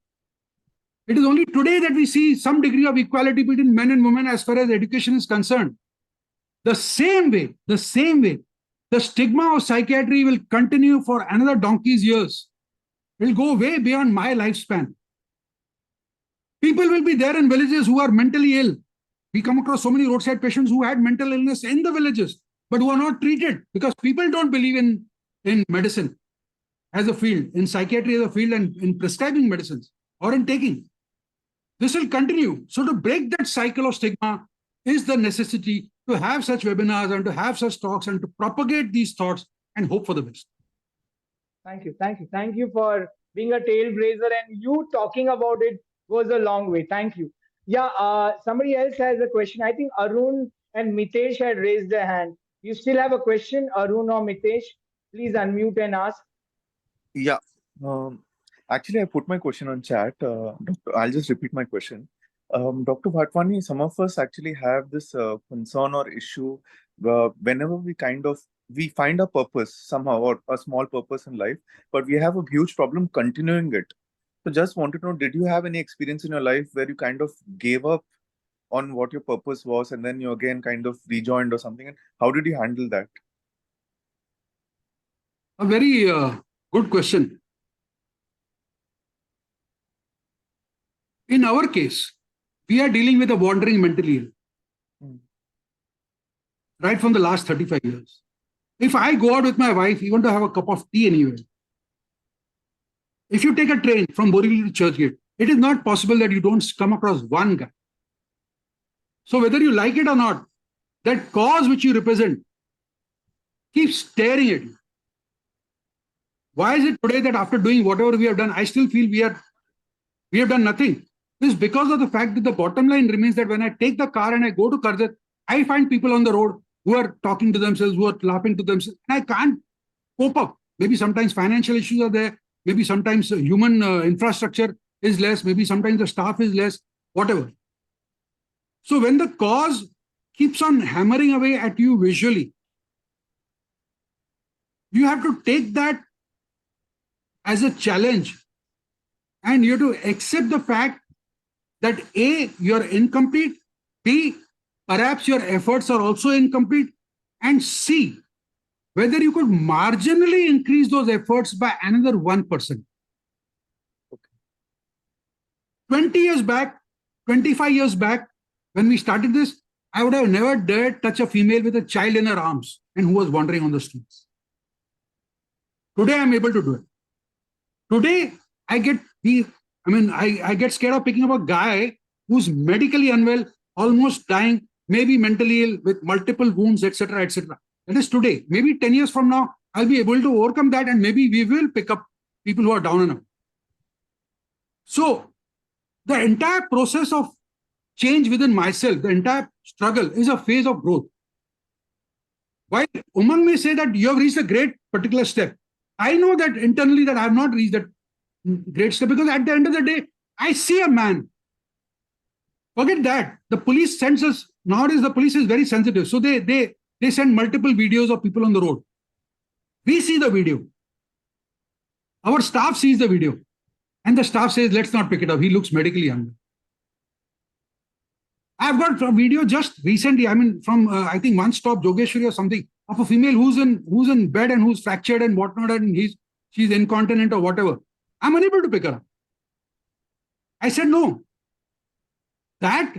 It is only today that we see some degree of equality between men and women as far as education is concerned. The same way, the stigma of psychiatry will continue for another donkey's years. It will go way beyond my lifespan. People will be there in villages who are mentally ill. We come across so many roadside patients who had mental illness in the villages, but who are not treated because people don't believe in medicine as a field, in psychiatry as a field, and in prescribing medicines or in taking. This will continue. So to break that cycle of stigma is the necessity to have such webinars and to have such talks and to propagate these thoughts and hope for the best. Thank you. Thank you. Thank you for being a trailblazer, and you talking about it goes a long way. Thank you. Yeah, somebody else has a question. I think Arun and Mitesh had raised their hand. You still have a question, Arun or Mitesh? Please unmute and ask. Yeah. Actually, I put my question on chat. I'll just repeat my question. Dr. Vatwani, some of us actually have this concern or issue whenever we find a purpose somehow, or a small purpose in life, but we have a huge problem continuing it. So just wanted to know, did you have any experience in your life where you kind of gave up on what your purpose was and then you again kind of rejoined or something? And how did you handle that? A very good question. In our case, we are dealing with a wandering mentally ill. Right from the last 35 years. If I go out with my wife, even to have a cup of tea anywhere, if you take a train from Borivali to Churchgate, it is not possible that you don't come across one guy. So whether you like it or not, that cause which you represent keeps staring at you. Why is it today that after doing whatever we have done, I still feel we have done nothing? This is because of the fact that the bottom line remains that when I take the car and I go to Karjat, I find people on the road who are talking to themselves, who are laughing to themselves, and I can't cope up. Maybe sometimes financial issues are there. Maybe sometimes human infrastructure is less. Maybe sometimes the staff is less, whatever. So when the cause keeps on hammering away at you visually, you have to take that as a challenge, and you have to accept the fact that A, you're incomplete, B, perhaps your efforts are also incomplete, and C, whether you could marginally increase those efforts by another 1%. 20 years back, 25 years back, when we started this, I would have never dared touch a female with a child in her arms and who was wandering on the streets. Today, I'm able to do it. Today, I get scared of picking up a guy who's medically unwell, almost dying, maybe mentally ill with multiple wounds, etc., etc. That is today. Maybe 10 years from now, I'll be able to overcome that, and maybe we will pick up people who are down and out. So the entire process of change within myself, the entire struggle is a phase of growth. While Umang may say that you have reached a great particular step, I know that internally that I have not reached that great step, because at the end of the day, I see a man. Forget that. The police sends us nowadays the police is very sensitive. So they send multiple videos of people on the road. We see the video. Our staff sees the video. And the staff says, let's not pick it up. He looks medically unwell. I've got a video just recently, I mean, from I think One Stop Jogeshwari or something, of a female who's in bed and who's fractured and whatnot, and she's incontinent or whatever. I'm unable to pick her up. I said no. That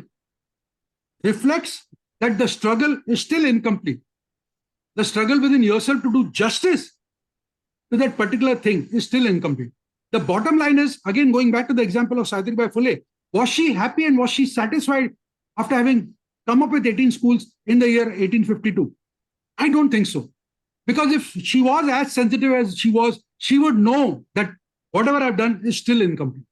reflects that the struggle is still incomplete. The struggle within yourself to do justice to that particular thing is still incomplete. The bottom line is, again, going back to the example of Savitribai Phule, was she happy and was she satisfied after having come up with 18 schools in the year 1852? I don't think so. Because if she was as sensitive as she was, she would know that whatever I've done is still incomplete.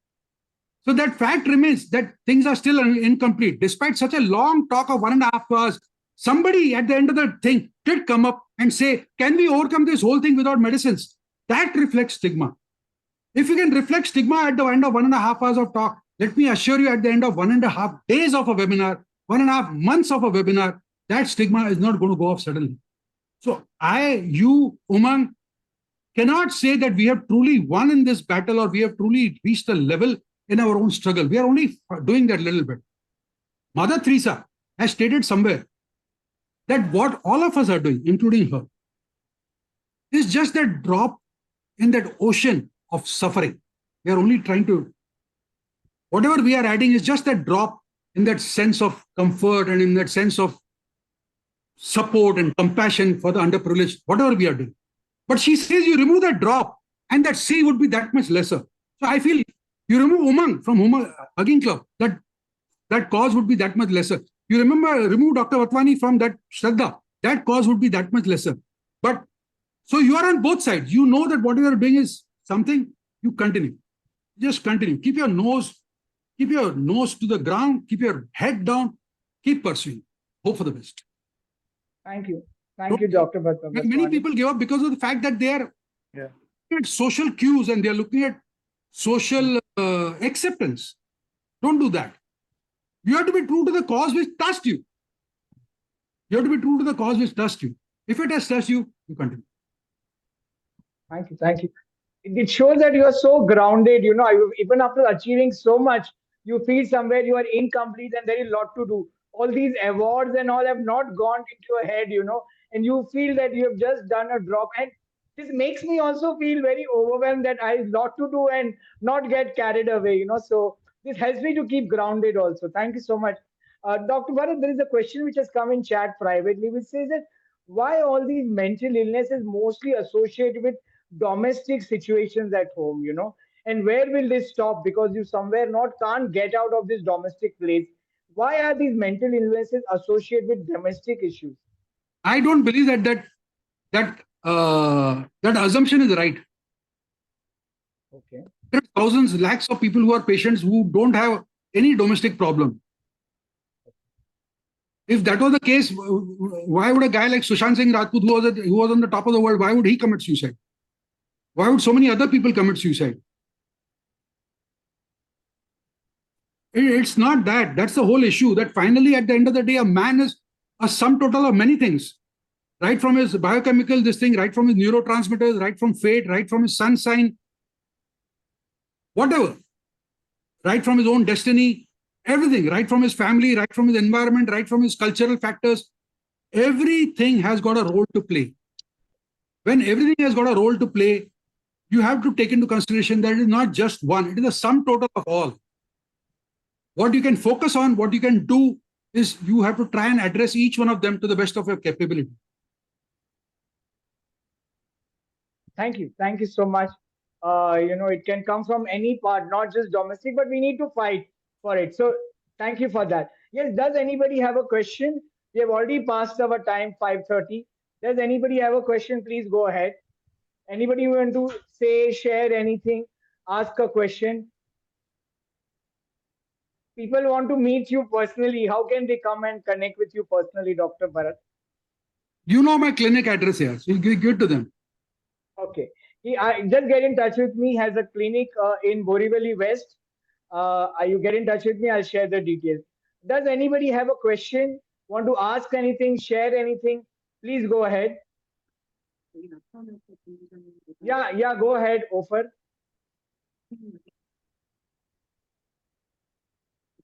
So that fact remains that things are still incomplete. Despite such a long talk of 1.5 hours, somebody at the end of the thing did come up and say, can we overcome this whole thing without medicines? That reflects stigma. If you can reflect stigma at the end of 1.5 hours of talk, let me assure you, at the end of 1.5 days of a webinar, 1.5 months of a webinar, that stigma is not going to go off suddenly. So you, Umang, cannot say that we have truly won in this battle or we have truly reached a level in our own struggle. We are only doing that little bit. Mother Teresa has stated somewhere that what all of us are doing, including her, is just that drop in that ocean of suffering. We are only trying to, whatever we are adding is just that drop in that sense of comfort and in that sense of support and compassion for the underprivileged, whatever we are doing. But she says you remove that drop and that sea would be that much lesser. So I feel you remove Umang from Umang Hugging Club, that cause would be that much lesser. You remove Dr. Vatwani from that Shraddha, that cause would be that much lesser. But so you are on both sides. You know that what you are doing is something, you continue. Just continue. Keep your nose to the ground, keep your head down, keep pursuing. Hope for the best. Thank you. Thank you, Dr. Vatwani. Many people give up because of the fact that they are looking at social cues and they are looking at social acceptance. Don't do that. You have to be true to the cause which touched you. You have to be true to the cause which touched you. If it has touched you, you continue. Thank you. Thank you. It shows that you are so grounded, even after achieving so much, you feel somewhere you are incomplete and there is a lot to do. All these awards and all have not gone into your head, and you feel that you have just done a drop. And this makes me also feel very overwhelmed that I have a lot to do and not get carried away, So this helps me to keep grounded also. Thank you so much. Dr. Bharat, there is a question which has come in chat privately, which says that why all these mental illnesses mostly associated with domestic situations at home, and where will this stop? Because you somewhere can't get out of this domestic place. Why are these mental illnesses associated with domestic issues? I don't believe that assumption is right. Okay. There are thousands, lakhs of people who are patients who don't have any domestic problem. If that was the case, why would a guy like Sushant Singh Rajput, who was on the top of the world, why would he commit suicide? Why would so many other people commit suicide? It's not that. That's the whole issue. That finally, at the end of the day, a man is a sum total of many things. Right from his biochemical, right from his neurotransmitters, right from fate, right from his sun sign, whatever. Right from his own destiny, everything. Right from his family, right from his environment, right from his cultural factors. Everything has got a role to play. When everything has got a role to play, you have to take into consideration that it is not just one, it is a sum total of all. What you can focus on, what you can do is you have to try and address each one of them to the best of your capability. Thank you. Thank you so much. It can come from any part, not just domestic, but we need to fight for it. So thank you for that. Yes, does anybody have a question? We have already passed our time, 5:30. Does anybody have a question? Please go ahead. Anybody want to say, share anything, ask a question? People want to meet you personally. How can they come and connect with you personally, Dr. Bharat? You know my clinic address here, so you give it to them. Okay. Just get in touch with me. He has a clinic in Borivali West. You get in touch with me, I'll share the details. Does anybody have a question? want to ask anything, share anything, please go ahead. Yeah, go ahead, Ofer.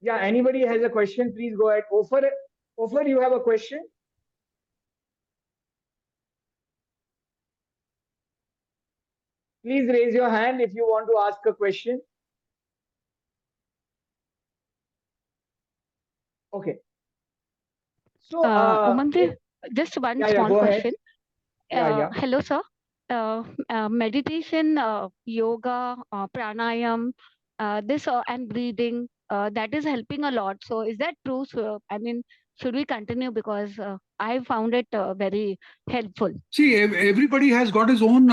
Yeah, anybody has a question, please go ahead. Ofer, you have a question? Please raise your hand if you want to ask a question. Okay. So, Umang, just one small go question. Ahead. Hello, sir. Meditation, yoga, pranayam, this and breathing, that is helping a lot. So, is that true? So, I mean, should we continue? Because I found it very helpful. See, everybody has got his own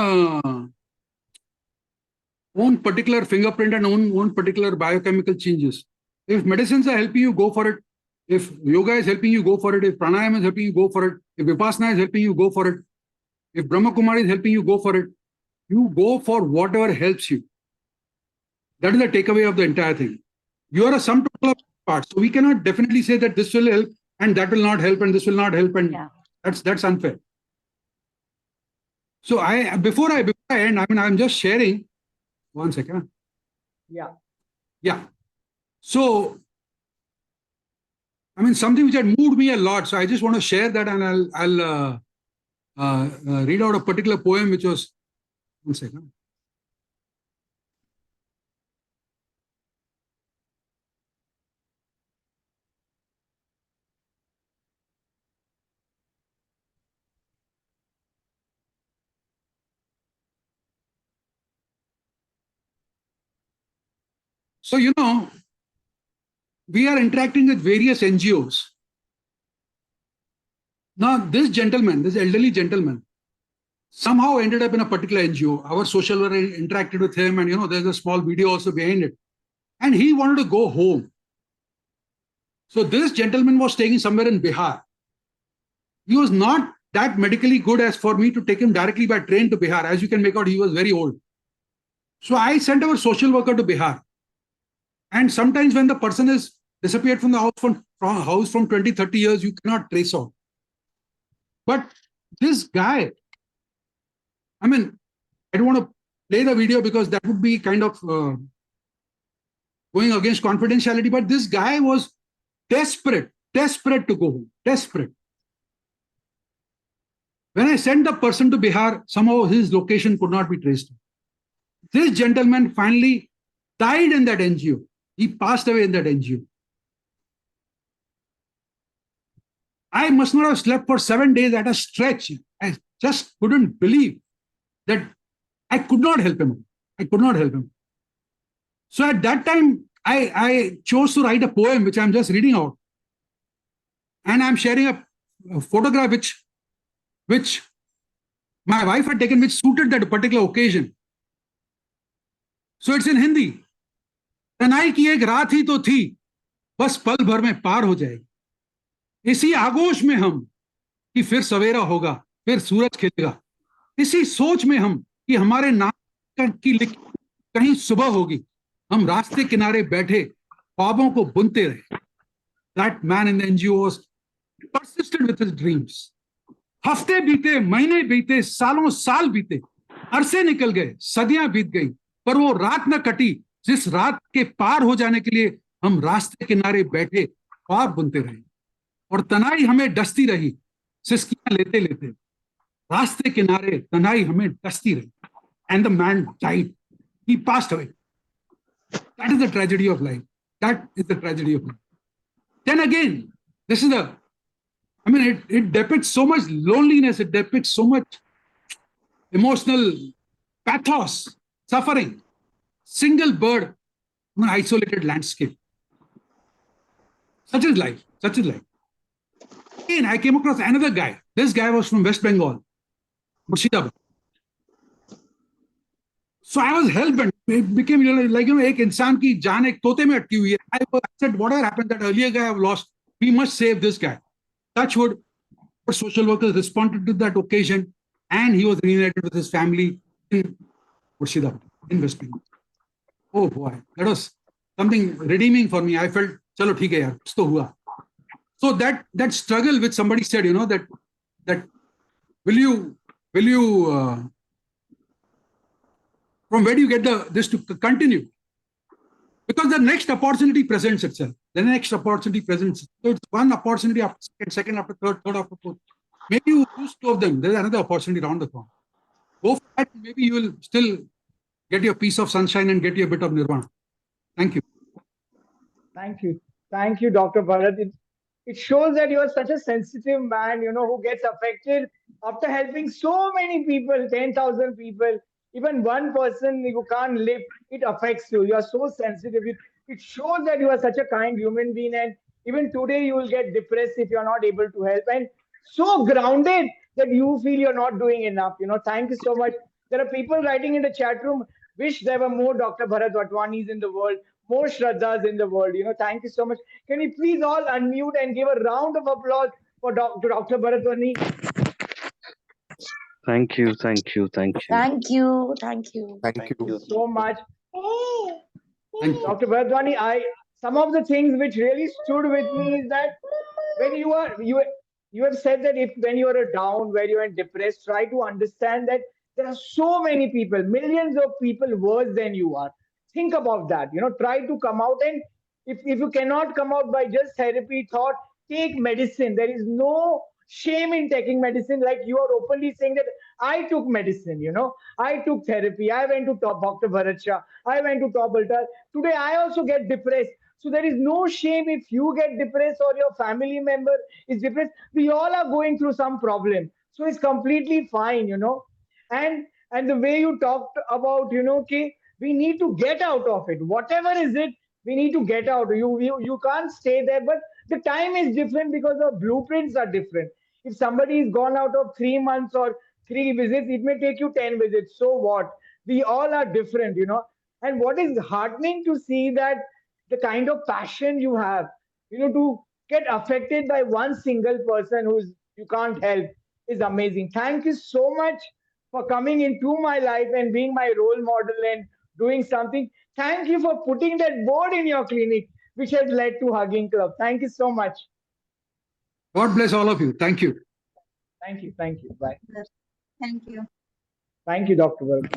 particular fingerprint and own particular biochemical changes. If medicines are helping you, go for it. If yoga is helping you, go for it. If pranayama is helping you, go for it. If vipassana is helping you, go for it. If Brahma Kumari is helping you, go for it. You go for whatever helps you. That is the takeaway of the entire thing. You are a sum total of parts. So we cannot definitely say that this will help and that will not help and this will not help, and that's unfair. So before I end, I mean, I'm just sharing. One second. Yeah. So, I mean, something which had moved me a lot. So I just want to share that, and I'll read out a particular poem which was. One second. So, we are interacting with various NGOs. Now, this elderly gentleman, somehow ended up in a particular NGO. Our social worker interacted with him, and there's a small video also behind it. And he wanted to go home. So this gentleman was staying somewhere in Bihar. He was not that medically good as for me to take him directly by train to Bihar. As you can make out, he was very old. So I sent our social worker to Bihar. And sometimes when the person is disappeared from the house from 20, 30 years, you cannot trace out. But this guy, I mean, I don't want to play the video because that would be kind of going against confidentiality. But this guy was desperate to go home, desperate. When I sent the person to Bihar, somehow his location could not be traced. This gentleman finally died in that NGO. He passed away in that NGO. I must not have slept for 7 days at a stretch. I just couldn't believe that I could not help him. So at that time, I chose to write a poem, which I'm just reading out. And I'm sharing a photograph which my wife had taken, which suited that particular occasion. So it's in Hindi. तनाई की एक रात ही तो थी, बस पल भर में पार हो जाएगी। इसी आगोश में हम कि फिर सवेरा होगा, फिर सूरज खिलेगा। इसी सोच में हम कि हमारे नाम की कहीं सुबह होगी। हम रास्ते किनारे बैठे ख्वाबों को बुनते रहे। That man in the NGO was persistent with his dreams. हफ्ते बीते, महीने बीते, सालों साल बीते, अरसे निकल गए, सदियां बीत गई, पर वो रात न कटी जिस रात के पार हो जाने के लिए हम रास्ते किनारे बैठे ख्वाब बुनते रहे। और तनाई हमें डसती रही, सिसकियां लेते लेते, रास्ते किनारे तनाई हमें डसती रही। And the man died. He passed away. That is the tragedy of life. Then again, this is it depicts so much loneliness, it depicts so much emotional pathos, suffering. Single bird on an isolated landscape. Such is life. Again, I came across another guy. This guy was from West Bengal, Murshidabad. So I was hell-bent. It became like एक इंसान की जान एक तोते में अटकी हुई है. I said, whatever happened, that earlier guy I've lost, we must save this guy. Touchwood, our social workers responded to that occasion, and he was reunited with his family in Murshidabad, in West Bengal. Oh boy, that was something redeeming for me. I felt, chalo theek hai yaar, kuch to hua. So that struggle which somebody said, that will you from where do you get this to continue? Because the next opportunity presents itself. The next opportunity presents. So it's one opportunity after second after third after fourth. Maybe you use 2 of them. There's another opportunity around the corner. Go for that. Maybe you will still get your piece of sunshine and get you a bit of nirvana. Thank you. Thank you. Thank you, Dr. Bharat. It shows that you are such a sensitive man, who gets affected after helping so many people, 10,000 people, even one person you can't live, it affects you. You are so sensitive. It shows that you are such a kind human being. And even today, you will get depressed if you are not able to help. And so grounded that you feel you're not doing enough. Thank you so much. There are people writing in the chat room, wish there were more Dr. Bharat Vatwanis in the world, more Shraddhas in the world. Thank you so much. Can we please all unmute and give a round of applause for Dr. Bharat Vatwani? Thank you. Thank you. Thank you so much. Thank you. Dr. Bharat Vatwani, some of the things which really stood with me is that when you have said that when you are down, when you are depressed, try to understand that there are so many people, millions of people worse than you are. Think about that. Try to come out, and if you cannot come out by just therapy, thought, take medicine. There is no shame in taking medicine. Like you are openly saying that I took medicine. I took therapy. I went to Dr. Bharat Shah. I went to Top Altar. Today I also get depressed. So there is no shame if you get depressed or your family member is depressed. We all are going through some problem. So it's completely fine, And the way you talked about, okay, we need to get out of it. Whatever is it, we need to get out. You can't stay there, but the time is different because the blueprints are different. If somebody is gone out of 3 months or 3 visits, it may take you 10 visits. So what? We all are different, And what is heartening to see that the kind of passion you have, to get affected by one single person who's you can't help is amazing. Thank you so much for coming into my life and being my role model and doing something. Thank you for putting that board in your clinic, which has led to Hugging Club. Thank you so much. God bless all of you. Thank you. Thank you. Thank you. Bye. Thank you. Thank you, Dr. Bharat.